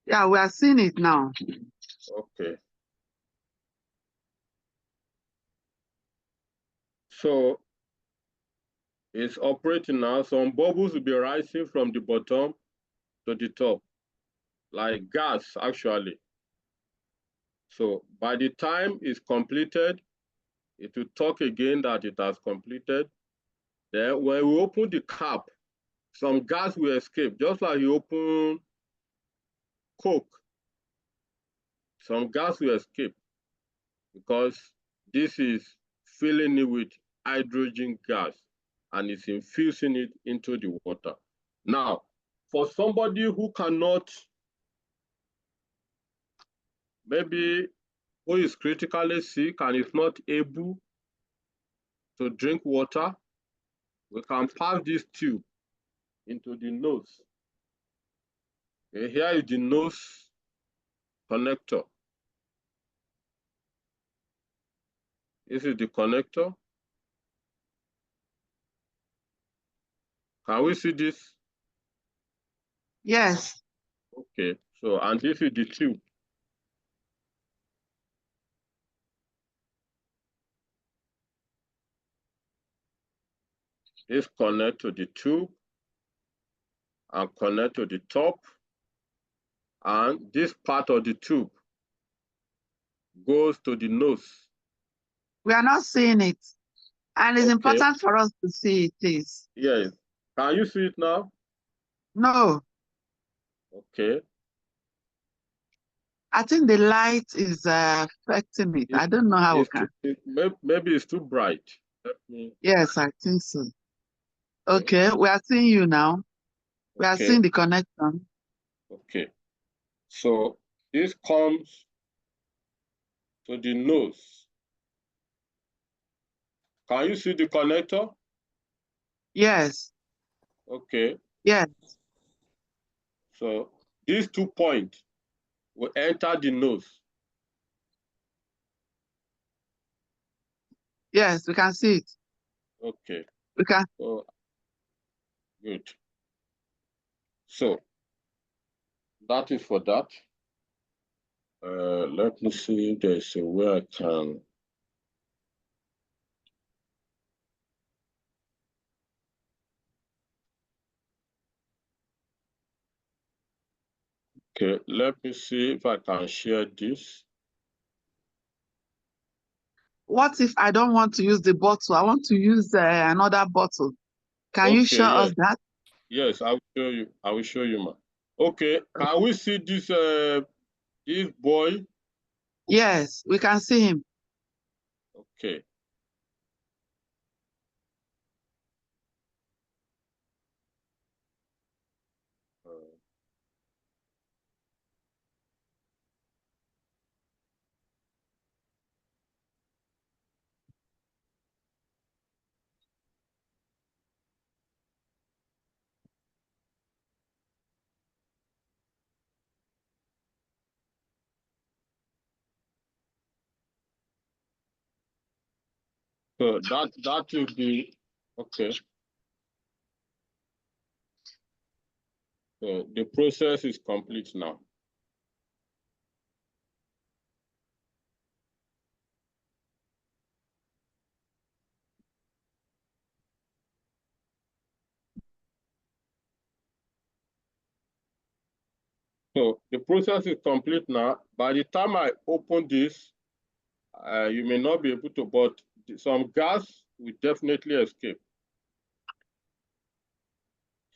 Yeah, we are seeing it now. Okay. So it's operating now. Some bubbles will be rising from the bottom to the top, like gas, actually. So by the time it's completed, it will talk again that it has completed. Then when we open the cap, some gas will escape, just like you open Coke. Some gas will escape because this is filling it with hydrogen gas and it's infusing it into the water. Now, for somebody who cannot, maybe who is critically sick and is not able to drink water, we can pass this tube into the nose. Okay, here is the nose connector. This is the connector. Can we see this? Yes. Okay, so, and this is the tube. This connect to the tube and connect to the top. And this part of the tube goes to the nose. We are not seeing it. And it's important for us to see it, please. Yes. Can you see it now? No. Okay. I think the light is affecting it. I don't know how we can. Maybe it's too bright. Yes, I think so. Okay, we are seeing you now. We are seeing the connection. Okay. So this comes to the nose. Can you see the connector? Yes. Okay. Yes. So these 2 points will enter the nose. Yes, we can see it. Okay. We can. So, good. So that is for that. Let me see if there's a way I can. Okay, let me see if I can share this. What if I don't want to use the bottle? I want to use another bottle. Can you show us that? Yes, I will show you. I will show you, ma. Okay, can we see this boy? Yes, we can see him. Okay. So that will be okay. So the process is complete now. So the process is complete now. By the time I open this, you may not be able to, but some gas will definitely escape.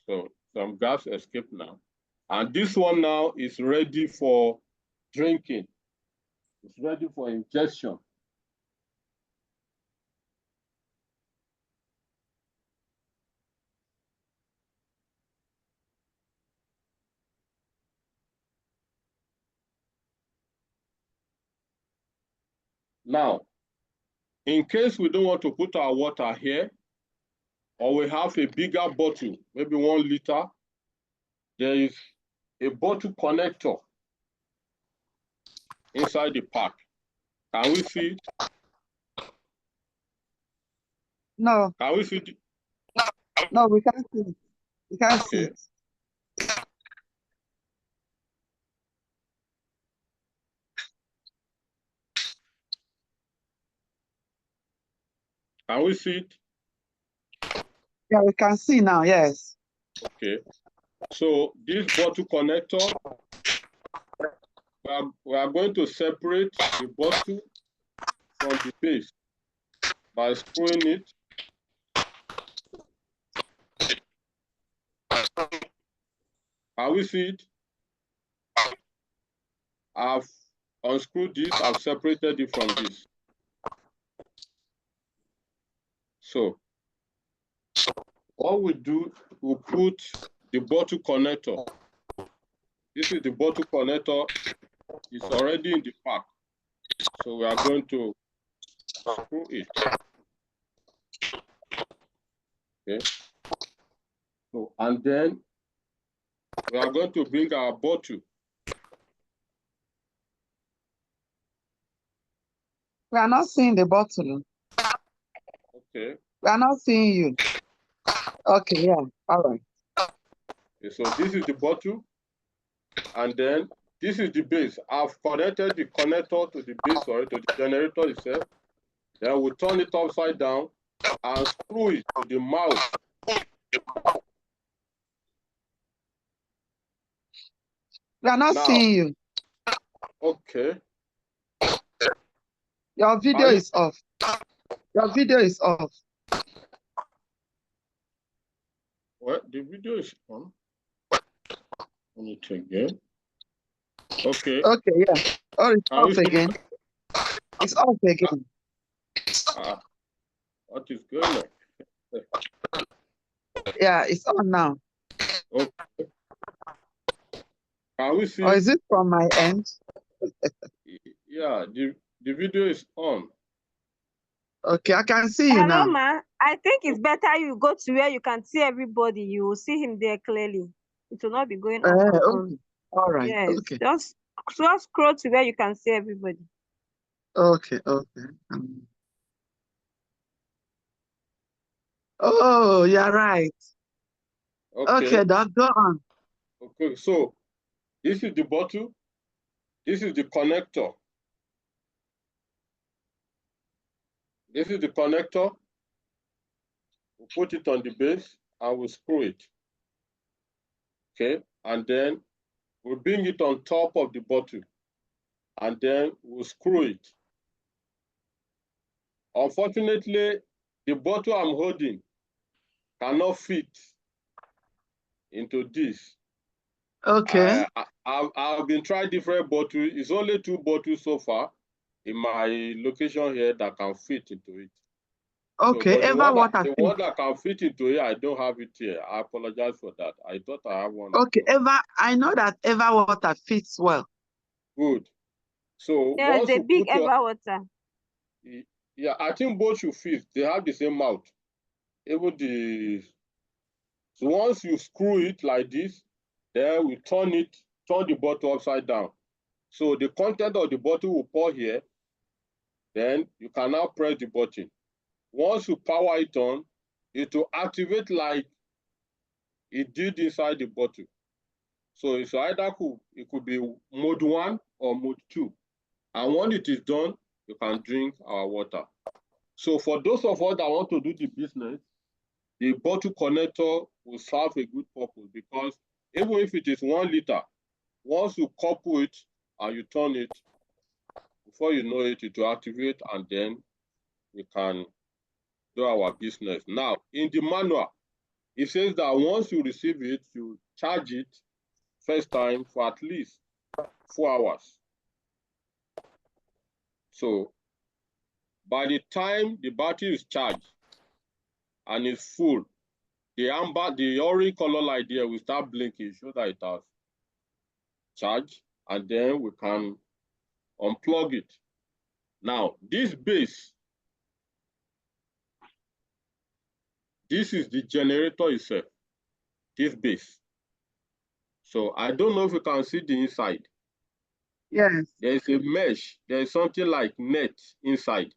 So some gas escape now. And this one now is ready for drinking. It's ready for ingestion. Now, in case we don't want to put our water here, or we have a bigger bottle, maybe 1 liter, there is a bottle connector inside the pack. Can we see it? No. Can we see it? No, we can't see it. We can't see it. Can we see it? Yeah, we can see now, yes. Okay. So this bottle connector, we are going to separate the bottle from the base by screwing it. Can we see it? I've unscrewed this, I've separated it from this. So what we do, we put the bottle connector. This is the bottle connector. It's already in the pack. So we are going to screw it. Okay. So, and then we are going to bring our bottle. We are not seeing the bottle. Okay. We are not seeing you. Okay, yeah, all right. Okay, so this is the bottle, and then this is the base. I've connected the connector to the base or to the generator itself. Then we turn it upside down and screw it to the mouth. We are not seeing you. Okay. Your video is off. Your video is off. Well, the video is on. Let me check again. Okay. Okay, yeah. Oh, it's off again. It's off again. What is going on? Yeah, it's on now. Okay. Can we see? Or is it from my end? Yeah, the video is on. Okay, I can see you Hello, now. ma. I think it's better you go to where you can see everybody. You will see him there clearly. It will not be going on and on. Okay. All right. Yes. Okay. Just scroll to where you can see everybody. Okay. Okay. Oh, you're right. Okay, Doc, go on. Okay, so this is the bottle. This is the connector. This is the connector. We put it on the base and we screw it. Okay, and then we bring it on top of the bottle and then we screw it. Unfortunately, the bottle I'm holding cannot fit into this. Okay. I've been trying different bottles. It's only 2 bottles so far in my location here that can fit into it. Okay, So, the one that can fit into it, I don't have it here. I apologize for that. I thought I have one. Okay, I know that Eva water fits well. Good. So yeah, once it's a you big put Eva water. Yeah, I think both should fit. They have the same mouth. So once you screw it like this, then we turn the bottle upside down. So the content of the bottle will pour here. Then you can now press the button. Once you power it on, it will activate like it did inside the bottle. So it's either it could be mode 1 or mode 2. And when it is done, you can drink our water. So for those of us that want to do the business, the bottle connector will serve a good purpose, because even if it is 1 liter, once you couple it and you turn it, before you know it, it will activate, and then we can do our business. Now, in the manual, it says that once you receive it, you charge it first time for at least 4 hours. So by the time the battery is charged and is full, the orange color light there will start blinking, show that it has charged, and then we can unplug it. Now, this base, this is the generator itself, this base. So I don't know if you can see the inside. Yes. There is a mesh, there is something like net inside.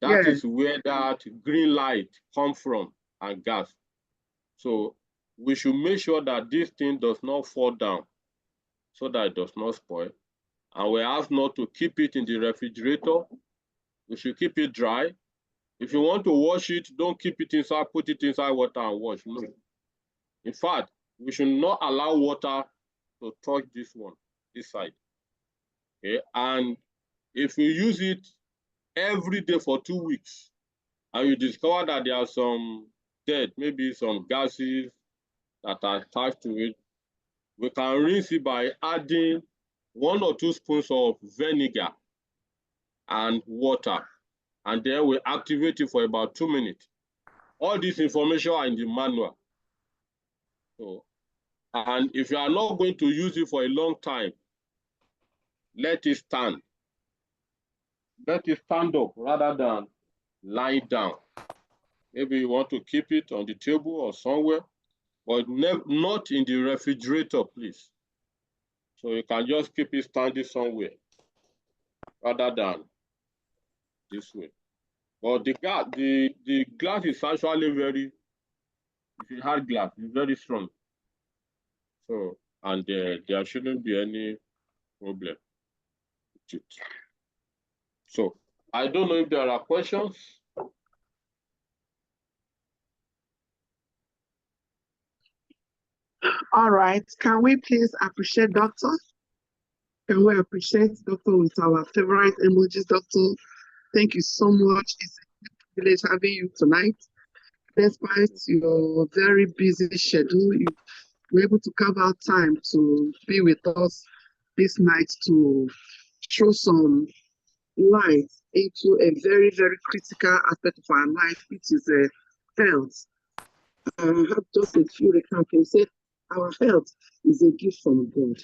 That Yes. is where that green light comes from, and gas. So we should make sure that this thing does not fall down so that it does not spoil. And we have not to keep it in the refrigerator. We should keep it dry. If you want to wash it, don't keep it inside, put it inside water and wash. No. In fact, we should not allow water to touch this one, this side. Okay? And if you use it every day for 2 weeks, and you discover that there are some dead, maybe some gases that are attached to it, we can rinse it by adding 1 or 2 spoons of vinegar and water, and then we activate it for about 2 minutes. All this information are in the manual. So, and if you are not going to use it for a long time, let it stand. Let it stand up rather than lie down. Maybe you want to keep it on the table or somewhere, but not in the refrigerator, please. So you can just keep it standing somewhere rather than this way. But the glass is actually very, if you had glass, it's very strong. So, and there shouldn't be any problem with it. So I don't know if there are questions. All right. Can we please appreciate Doctor? Can we appreciate Doctor with our favorite emojis, Doctor? Thank you so much. It's a privilege having you tonight. Despite your very busy schedule, you were able to carve out time to be with us this night to throw some light into a very, very critical aspect of our life, which is health. I have just a few recaps. Say our health is a gift from God.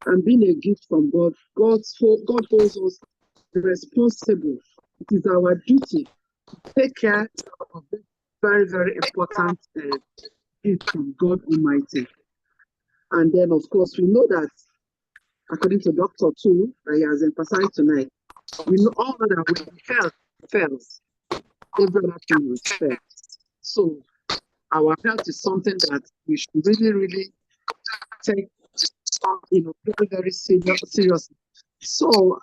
And being a gift from God, God holds us responsible. It is our duty to take care of this very, very important gift from God Almighty. And then, of course, we know that, according to Dr. too, that he has emphasized tonight, we know all that when health fails, every other thing will fail. So our health is something that we should really, really take, very, very seriously. So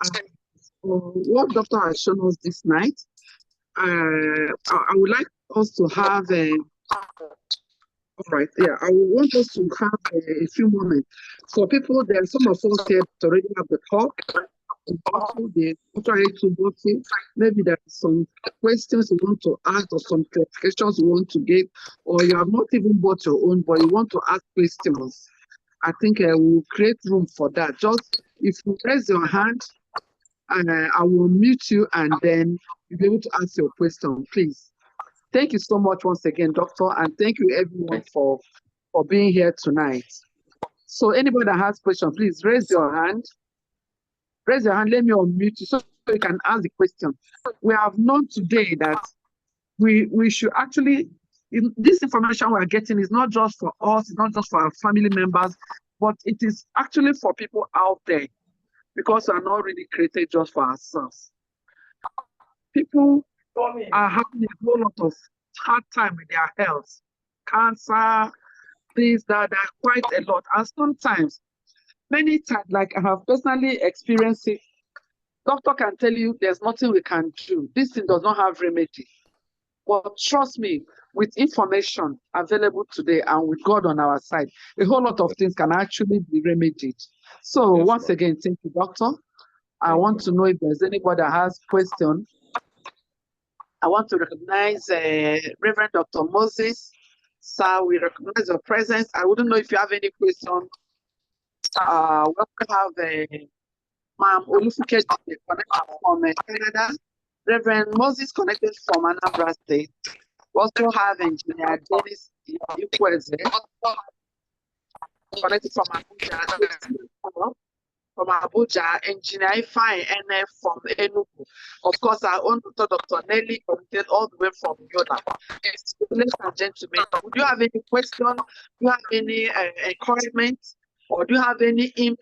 what Doctor has shown us this night, I would like us to have all right, yeah, I want us to have a few moments. For people, there are some of us here that already have the cup, the bottle. Maybe there are some questions you want to ask or some clarifications you want to give, or you have not even bought your own, but you want to ask questions. I think we'll create room for that. Just if you raise your hand, I will mute you, and then you'll be able to ask your question, please. Thank you so much once again, Doctor, and thank you everyone for being here tonight. So anybody that has questions, please raise your hand. Raise your hand, let me unmute you so you can ask the question. We have known today that we should actually, this information we are getting is not just for us, it's not just for our family members, but it is actually for people out there, because we are not really created just for ourselves. People are having a whole lot of hard time with their health. Cancer, things that are quite a lot. And sometimes, many times, like I have personally experienced it, doctor can tell you there's nothing we can do. This thing does not have remedy. But trust me, with information available today and with God on our side, a whole lot of things can actually be remedied. So Yes, once ma'am. again, thank you, doctor. I Thank want you, to ma'am. know if there's anybody that has question. I want to recognize Reverend Dr. Moses. Sir, we recognize your presence. I wouldn't know if you have any question. We have Ma'am Olufuke connected from Canada. Reverend Moses connected from Anambra State. We also have Engineer Dennis Ikweze connected from Abuja. From Abuja, Engineer Ifeanyi NF from Enugu. Of course, our own Dr. Nelly connected all the way from Yola. Ladies and gentlemen, would you have any question? Do you have any encouragement? Or do you have any input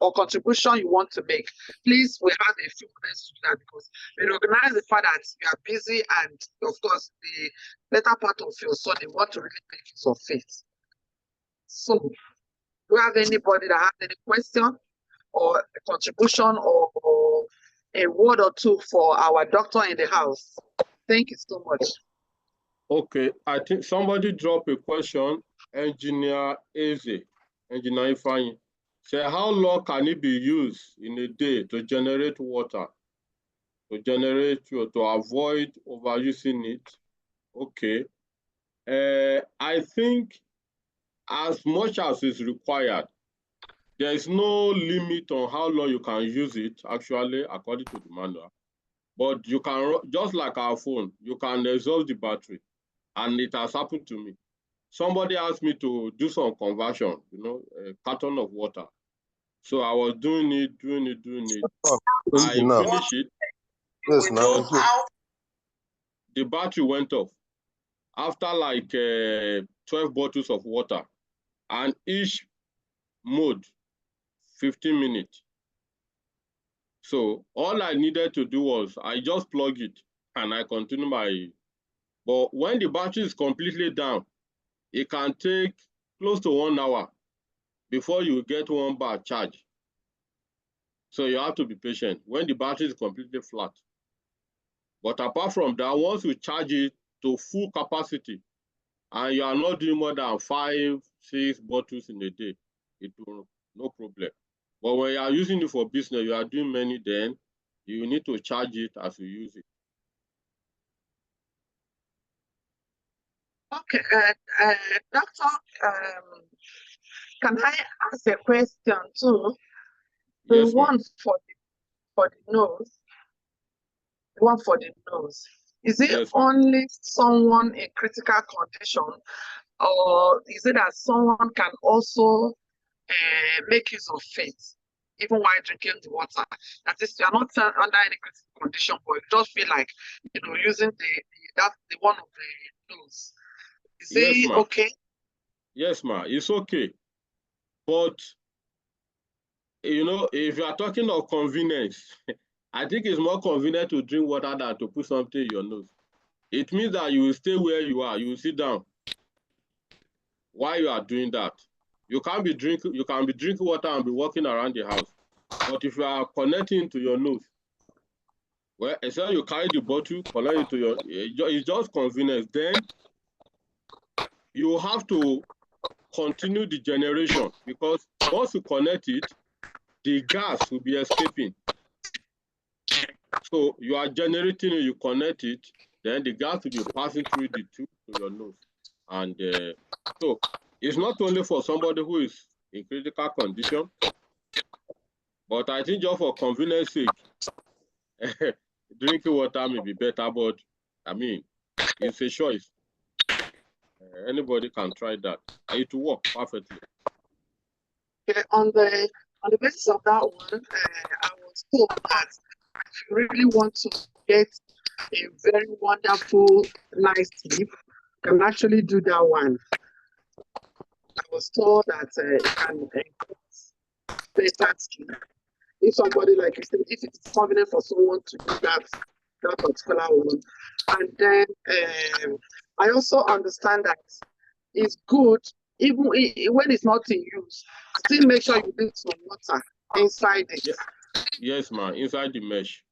or contribution you want to make? Please, we have a few minutes to do that because we recognize the fact that you are busy and, of course, the better part of your son, you want to really make use of faith. So, do you have anybody that has any question or a contribution or a word or two for our doctor in the house? Thank you so much. Okay, I think somebody dropped a question. Engineer Eze, Engineer Ifeanyi, say how long can it be used in a day to generate water, to avoid overusing it? Okay, I think as much as is required. There is no limit on how long you can use it, actually, according to the manual. But you can, just like our phone, you can exhaust the battery. And it has happened to me. Somebody asked me to do some conversion, a carton of water. So I was doing it. Oh, I finished it. yes, now. The battery went off after like 12 bottles of water. And each mode, 15 minutes. So all I needed to do was I just plug it and I continue my. But when the battery is completely down, it can take close to 1 hour before you get 1 bar charge. So you have to be patient when the battery is completely flat. But apart from that, once you charge it to full capacity and you are not doing more than 5, 6 bottles in a day, it will no problem. But when you are using it for business, you are doing many, then you need to charge it as you use it. Okay, doctor, can I ask a question too? The Yes, ma'am. one for the nose, the one for the nose. Is it Yes, ma'am. only someone in critical condition, or is it that someone can also make use of faith, even while drinking the water? That is, you are not under any critical condition, but you just feel like using the one of the nose. Is Yes, it ma'am. okay? Yes, ma'am. It's okay. But, if you are talking of convenience, I think it's more convenient to drink water than to put something in your nose. It means that you will stay where you are. You will sit down while you are doing that. You can be drinking water and be walking around the house. But if you are connecting to your nose, well, except you carry the bottle, connect it to it's just convenience. Then you have to continue the generation because once you connect it, the gas will be escaping. So you are generating it, you connect it, then the gas will be passing through the tube to your nose. And so it's not only for somebody who is in critical condition, but I think just for convenience sake, drinking water may be better, but I mean, it's a choice. Anybody can try that. It will work perfectly. Okay, on the basis of that one, I was told that if you really want to get a very wonderful nice sleep, you can actually do that one. I was told that it can increase better sleep. If somebody, like you said, if it's convenient for someone to do that, that particular one. And then I also understand that it's good, even when it's not in use, still make sure you leave some water inside it. Yeah. Yes, ma'am, inside the mesh.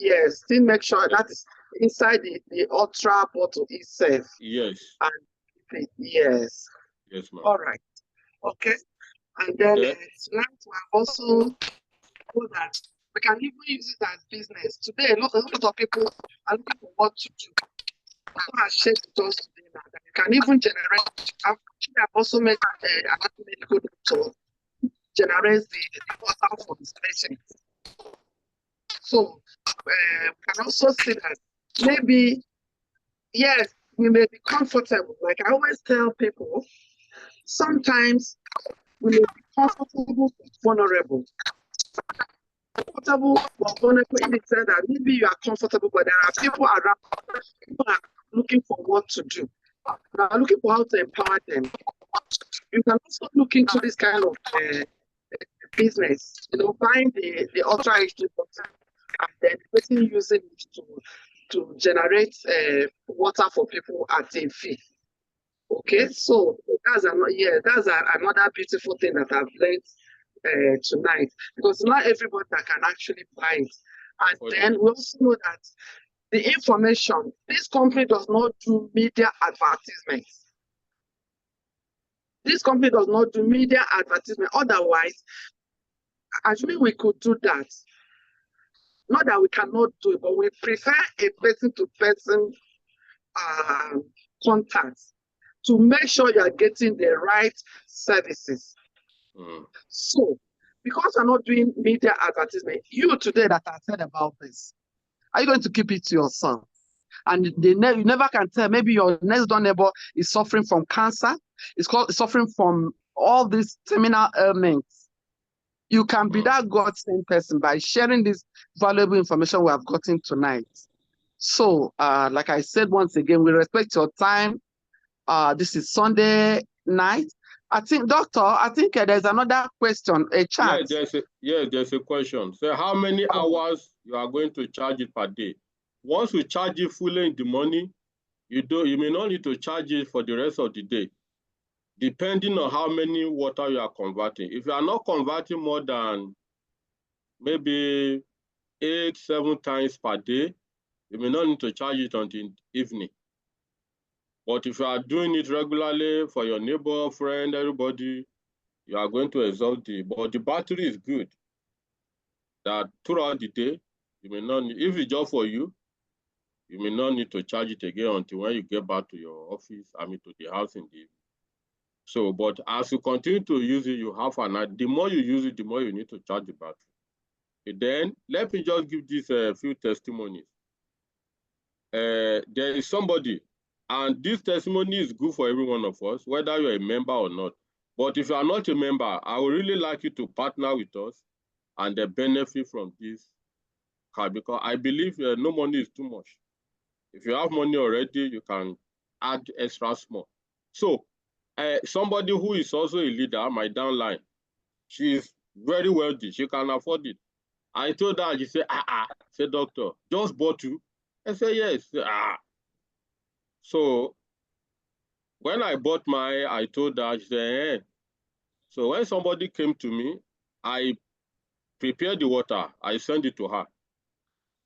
Yes, still make sure that's inside the ultra bottle itself. Yes. And yes. Yes, ma'am. All right. Okay. And then tonight we have also told that we can even use it as business. Today, a lot of people are looking for what to do. I have shared with us today now that you can even generate. I've also made another medical doctor generates the water for his patients. So we can also see that maybe, yes, we may be comfortable. Like I always tell people, sometimes we may be comfortable but vulnerable. Comfortable but vulnerable in the sense that maybe you are comfortable, but there are people around, people are looking for what to do. They are looking for how to empower them. You can also look into this kind of business, buying the ultra HD bottle and then the person using it to generate water for people at a fee. Okay, so that's another beautiful thing that I've learned tonight, because not everybody that can actually buy it. And then we also know that the information, this company does not do media advertisements. This company does not do media advertisement. Otherwise, actually, we could do that. Not that we cannot do it, but we prefer a person-to-person contact to make sure you are getting the right services. So, because we're not doing media advertisement, you today that I said about this, are you going to keep it to yourself? And you never can tell. Maybe your next door neighbor is suffering from cancer. It's suffering from all these terminal ailments. You can be that God-sent person by sharing this valuable information we have gotten tonight. So, like I said once again, we respect your time. This is Sunday night. I think, Doctor, there's another question, a chat. There's a question. So how many hours you are going to charge it per day? Once you charge it fully in the morning, you may not need to charge it for the rest of the day, depending on how many water you are converting. If you are not converting more than maybe 8-7 times per day, you may not need to charge it until evening. But if you are doing it regularly for your neighbor, friend, everybody, you are going to exhaust it. But the battery is good, that throughout the day, you may not need, if it's just for you, you may not need to charge it again until when you get back to your office, to the house in the evening. So, but as you continue to use it, you have the more you use it, the more you need to charge the battery. And then, let me just give this a few testimonies. There is somebody, and this testimony is good for every one of us, whether you're a member or not. But if you are not a member, I would really like you to partner with us and benefit from this card, because I believe no money is too much. If you have money already, you can add extra small. So somebody who is also a leader, my downline, she is very wealthy. She can afford it. I told her, she said, say, doctor, just bought you. I said, yes. So when I bought mine, I told her, she said, So when somebody came to me, I prepared the water. I sent it to her.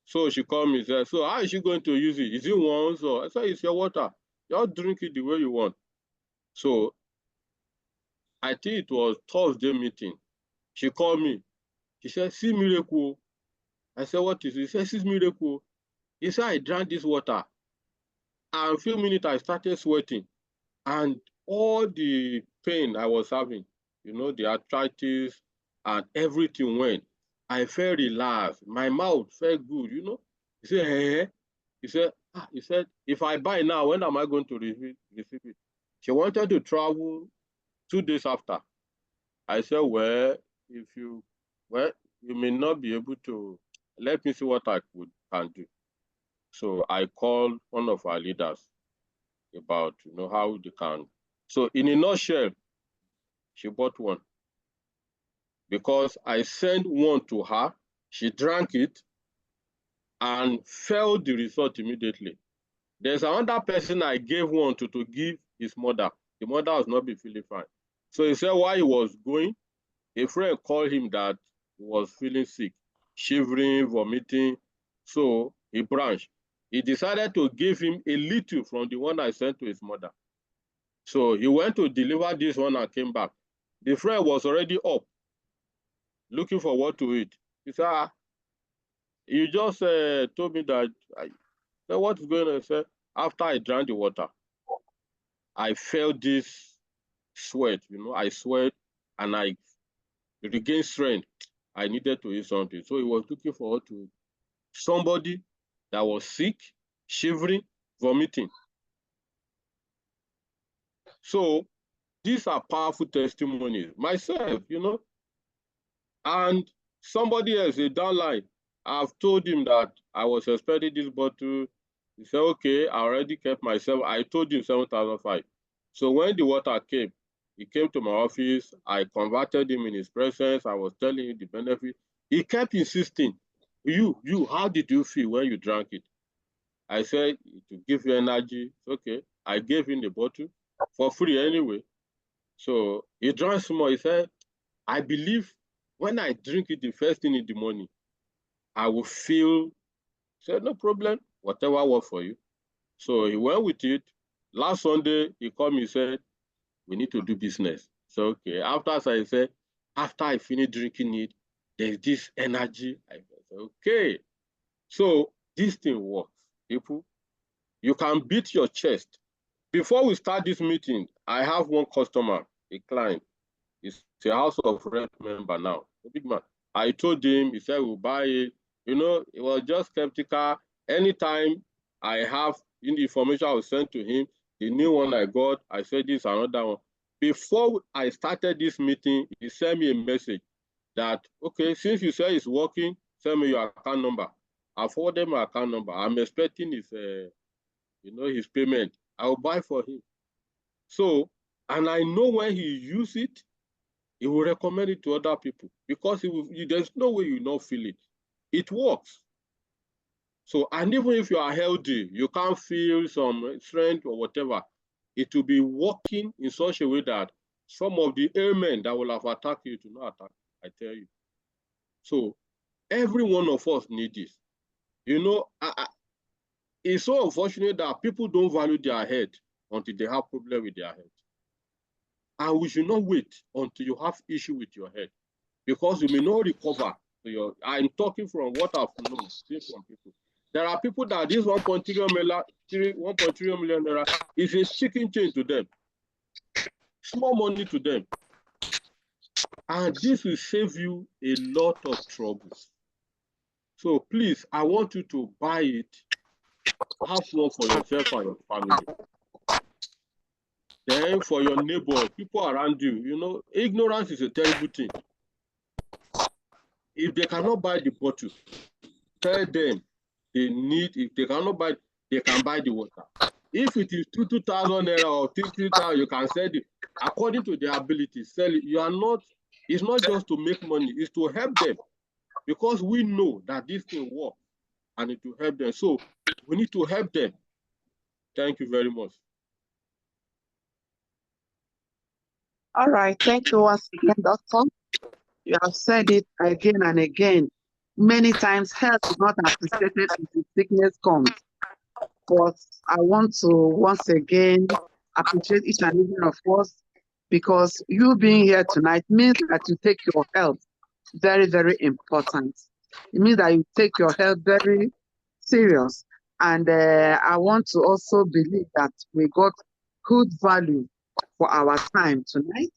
So she called me and said, so how is she going to use it? Is it once? Or I said, it's your water. Just drink it the way you want. So I think it was Thursday meeting. She called me. She said, see miracle. I said, what is it? She said, see miracle. He said, I drank this water. And a few minutes, I started sweating. And all the pain I was having, the arthritis and everything went. I felt relaxed. My mouth felt good, He said, hey. He said, if I buy now, when am I going to receive it? She wanted to travel 2 days after. I said, well, you may not be able to, let me see what I can do. So I called one of our leaders about, how they can. So in a nutshell, she bought one. Because I sent one to her, she drank it, and failed the result immediately. There's another person I gave one to give his mother. The mother was not be feeling fine. So he said while he was going, a friend called him that he was feeling sick, shivering, vomiting. So he branched. He decided to give him a little from the one I sent to his mother. So he went to deliver this one and came back. The friend was already up, looking for what to eat. He said, you just told me that. I said, what is going on? He said, after I drank the water, I felt this sweat, I sweat and I regained strength. I needed to eat something. So he was looking for what to eat. Somebody that was sick, shivering, vomiting. So these are powerful testimonies. Myself, and somebody else, a downline, I've told him that I was expecting this bottle. He said, okay, I already kept myself. I told him 7,500. So when the water came, he came to my office. I converted him in his presence. I was telling him the benefit. He kept insisting, how did you feel when you drank it? I said, it will give you energy. It's okay. I gave him the bottle for free anyway. So he drank some more. He said, I believe when I drink it the first thing in the morning, I will feel, said, no problem, whatever works for you. So he went with it. Last Sunday, he called me, said, we need to do business. So, okay. I said, after I finish drinking it, there's this energy. I said, okay. So this thing works. People, you can beat your chest. Before we start this meeting, I have one customer, a client. He's a House of Rep member now, a big man. I told him, he said, we'll buy it. He was just skeptical. Anytime I have in the information I will send to him, the new one I got, I said this, another one. Before I started this meeting, he sent me a message that, okay, since you say it's working, send me your account number. I forwarded my account number. I'm expecting his, his payment. I'll buy for him. So, and I know when he use it, he will recommend it to other people because there's no way you not feel it. It works. So, and even if you are healthy, you can't feel some strength or whatever, it will be working in such a way that some of the ailments that will have attacked you to not attack, I tell you. So, every one of us need this. It's so unfortunate that people don't value their head until they have problem with their head. And we should not wait until you have issue with your head because you may not recover. I'm talking from what I've known, seen from people. There are people that this 1.3 million naira is a chicken chain to them, small money to them. And this will save you a lot of troubles. So please, I want you to buy it, have one for yourself and your family. Then for your neighbors, people around you, ignorance is a terrible thing. If they cannot buy the bottle, tell them if they cannot buy, they can buy the water. If it is 2,000 naira or 3,000, you can sell it according to their ability. Sell it. It's not just to make money, it's to help them because we know that this thing works and it will help them. So we need to help them. Thank you very much. All right. Thank you once again, Doctor. You have said it again and again. Many times health is not appreciated until sickness comes. But I want to once again appreciate each and every one of us because you being here tonight means that you take your health very, very important. It means that you take your health very serious. And I want to also believe that we got good value for our time tonight.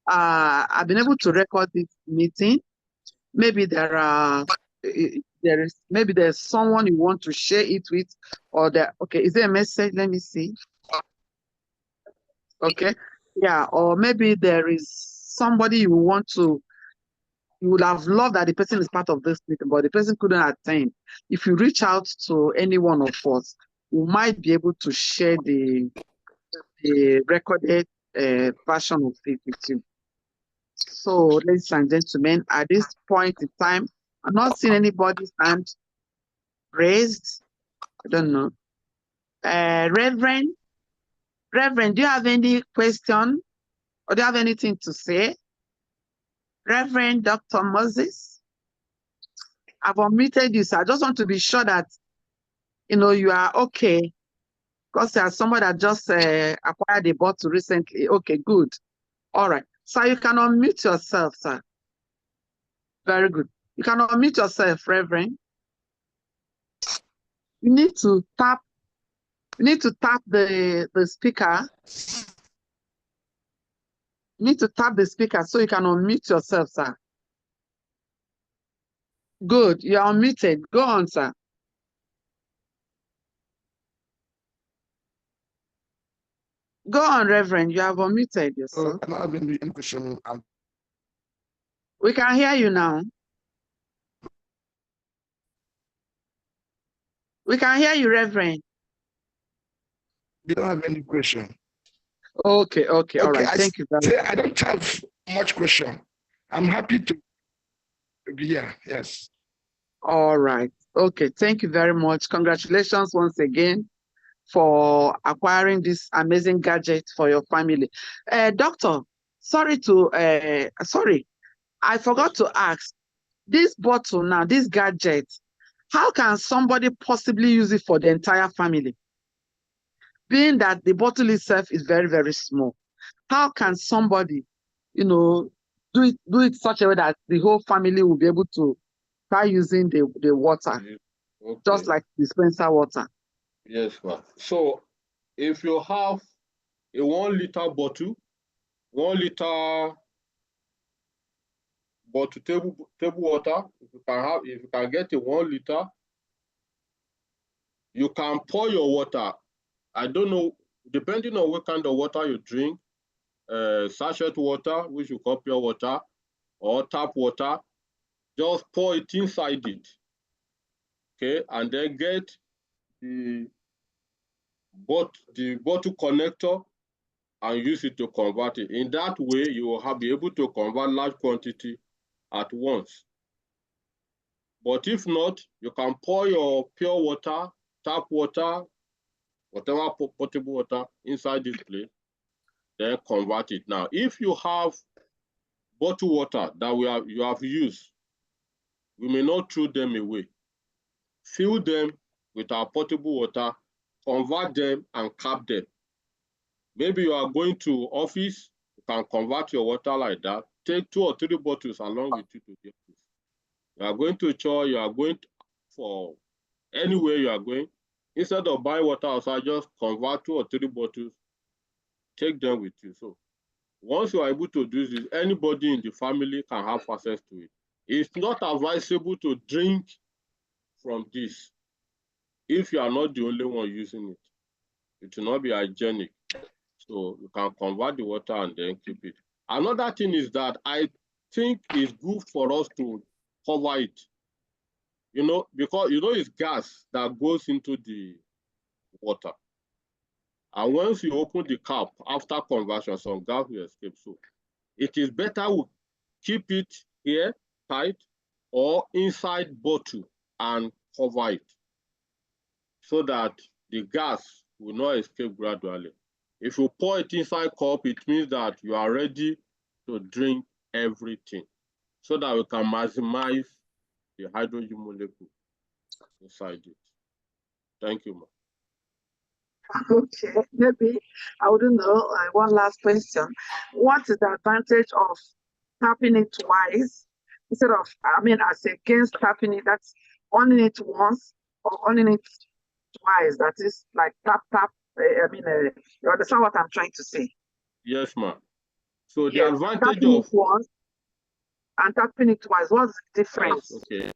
I've been able to record this meeting. Maybe maybe there's someone you want to share it with, or okay, is there a message? Let me see. Okay, yeah, or maybe there is somebody you would have loved that the person is part of this meeting, but the person couldn't attend. If you reach out to any one of us, we might be able to share the recorded version of it with you. So, ladies and gentlemen, at this point in time, I'm not seeing anybody's hand raised. I don't know. Reverend, do you have any question or do you have anything to say? Reverend Dr. Moses, I've unmuted you, sir. I just want to be sure that, you are okay. Because there's somebody that just acquired a bottle recently. Okay, good. All right. So you can unmute yourself, sir. Very good. You can unmute yourself, Reverend. You need to tap the speaker. You need to tap the speaker so you can unmute yourself, sir. Good. You are unmuted. Go on, sir. Go on, Reverend. You have unmuted yourself. I don't have any question. We can hear you now. We can hear you, Reverend. You don't have any question. Okay, all right. Thank you very much. I don't have much question. I'm happy to be here. Yes. All right. Okay, thank you very much. Congratulations once again for acquiring this amazing gadget for your family. Doctor, sorry, I forgot to ask. This bottle now, this gadget, how can somebody possibly use it for the entire family? Being that the bottle itself is very, very small. How can somebody, do it such a way that the whole family will be able to start using the water, Okay. just like dispenser water? Yes, ma'am. So if you have a 1 liter bottle, 1 liter bottle table water, if you can get a 1 liter, you can pour your water. I don't know, depending on what kind of water you drink, sachet water, which you call pure water, or tap water, just pour it inside it. Okay, and then get the bottle connector and use it to convert it. In that way, you will be able to convert large quantity at once. But if not, you can pour your pure water, tap water, whatever potable water inside this place, then convert it. Now, if you have bottled water that you have used, we may not throw them away. Fill them with our potable water, convert them and cap them. Maybe you are going to office, you can convert your water like that. Take 2 or 3 bottles along with you to the office. You are going to church, you are going for anywhere you are going. Instead of buying water outside, just convert 2 or 3 bottles, take them with you. So once you are able to do this, anybody in the family can have access to it. It's not advisable to drink from this if you are not the only one using it. It will not be hygienic. So you can convert the water and then keep it. Another thing is that I think it's good for us to cover it. Because it's gas that goes into the water. And once you open the cap after conversion, some gas will escape. So it is better we keep it here tight or inside bottle and cover it so that the gas will not escape gradually. If you pour it inside cup, it means that you are ready to drink everything so that we can maximize the hydrogen molecule inside it. Thank you, ma'am. Okay, maybe I wouldn't know. One last question. What is the advantage of tapping it twice instead of, as against tapping it, that's owning it once or owning it twice? That is like tap. You understand what I'm trying to say? Yes, ma'am. So the Yes, advantage tapping of it once and tapping it twice, what's the difference? Okay,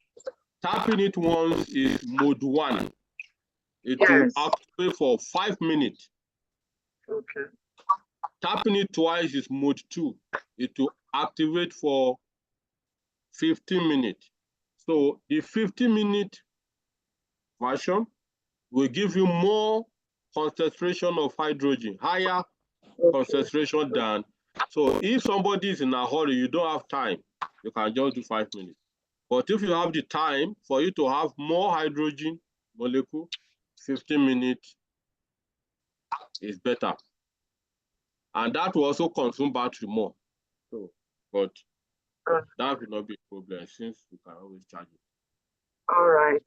tapping it once is mode 1. It Yes. will activate for 5 minutes. Okay. Tapping it twice is mode 2. It will activate for 15 minutes. So the 15-minute version will give you more concentration of hydrogen, higher concentration than. So if somebody is in a hurry, you don't have time, you can just do 5 minutes. But if you have the time for you to have more hydrogen molecule, 15 minutes is better. And that will also consume battery more. So, but that will not be a problem since you can always charge it. All right.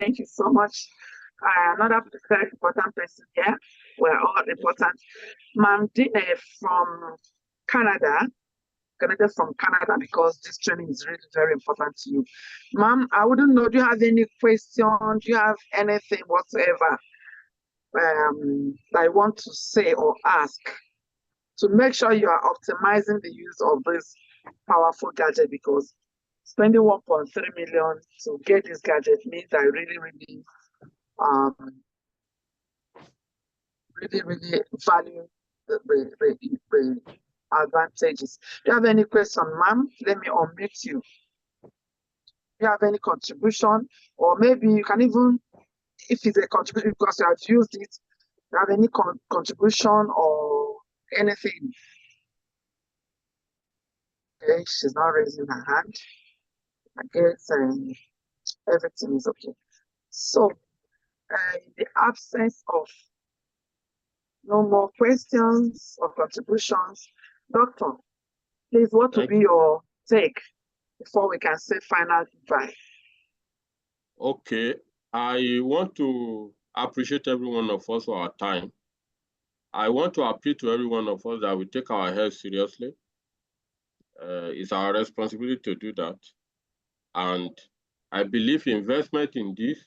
Thank you so much. Another very important person here. We're all important. Ma'am Dine from Canada. Connected from Canada because this training is really very important to you. Ma'am, I wouldn't know, do you have any question? Do you have anything whatsoever that I want to say or ask to make sure you are optimizing the use of this powerful gadget? Because spending 1.3 million to get this gadget means I really value the advantages. Do you have any question, ma'am? Let me unmute you. Do you have any contribution? Or maybe you can even, if it's a contribution because you have used it, do you have any contribution or anything? Okay, she's not raising her hand. I guess everything is okay. So, in the absence of no more questions or contributions, Doctor, please, what will be your take before we can say final goodbye? Okay, I want to appreciate every one of us for our time. I want to appeal to every one of us that we take our health seriously. It's our responsibility to do that. And I believe investment in this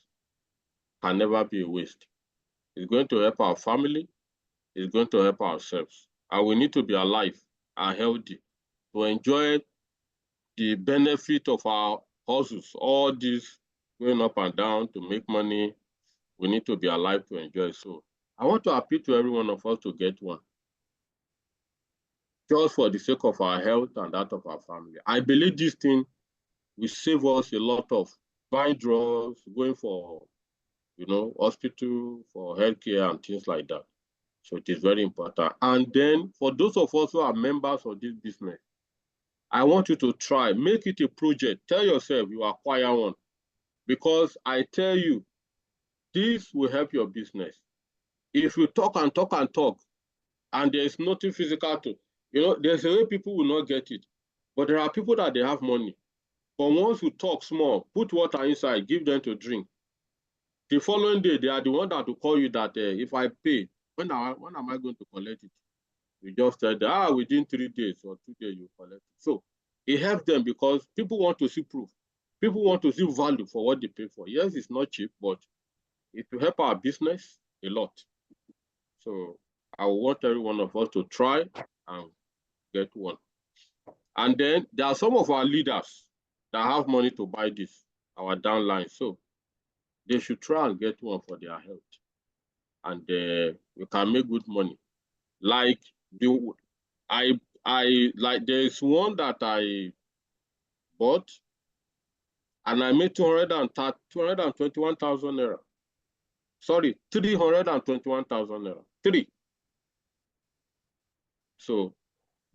can never be a waste. It's going to help our family. It's going to help ourselves. And we need to be alive and healthy to enjoy the benefit of our hustles, all this going up and down to make money. We need to be alive to enjoy. So I want to appeal to every one of us to get one, just for the sake of our health and that of our family. I believe this thing will save us a lot of buying drugs, going for, hospital, for healthcare and things like that. So it is very important. And then for those of us who are members of this business, I want you to try, make it a project. Tell yourself you acquire one. Because I tell you, this will help your business. If you talk and talk and talk, and there's nothing physical to, there's a way people will not get it. But there are people that they have money. But once you talk small, put water inside, give them to drink. The following day, they are the one that will call you that if I pay, when am I going to collect it? You just said, within 3 days or 2 days, you collect it. So it helps them because people want to see proof. People want to see value for what they pay for. Yes, it's not cheap, but it will help our business a lot. So I want every one of us to try and get one. And then there are some of our leaders that have money to buy this, our downline. So they should try and get one for their health. And we can make good money. Like there's one that I bought and I made 221,000 naira. Sorry, 321,000 naira. 3. So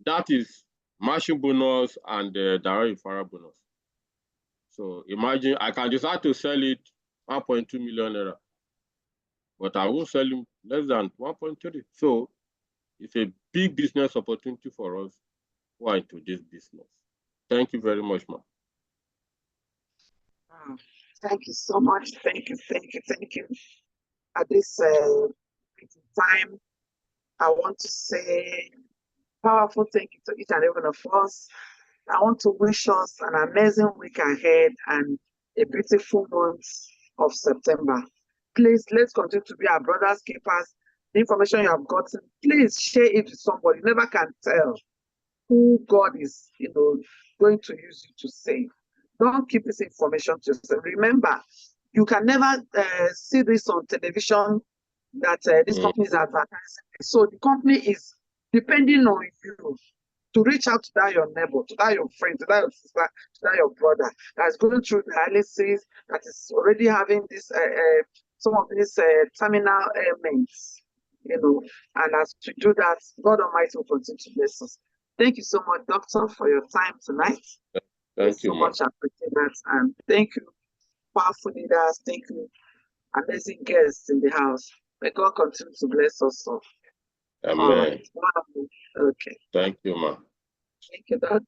that is matching bonus and direct referral bonus. So imagine I can decide to sell it 1.2 million naira, but I will sell him less than 1.3. So it's a big business opportunity for us who are into this business. Thank you very much, ma'am. Thank you so much. Thank you. At this time, I want to say powerful thank you to each and every one of us. I want to wish us an amazing week ahead and a beautiful month of September. Please, let's continue to be our brothers keepers. The information you have gotten, please share it with somebody. You never can tell who God is, going to use you to save. Don't keep this information to yourself. Remember, you can never see this on television that this company is advertising. So the company is depending on you to reach out to that your neighbor, to that your friend, to that your sister, to that your brother that's going through dialysis, that is already having this some of these terminal ailments, and as to do that, God Almighty will continue to bless us. Thank you so much, Doctor, for your time tonight. Thank you so much. I appreciate that. And thank you, powerful leaders. Thank you, amazing guests in the house. May God continue to bless us all. Amen. All right. Wow. Okay. Thank you, ma. Thank you, Doc.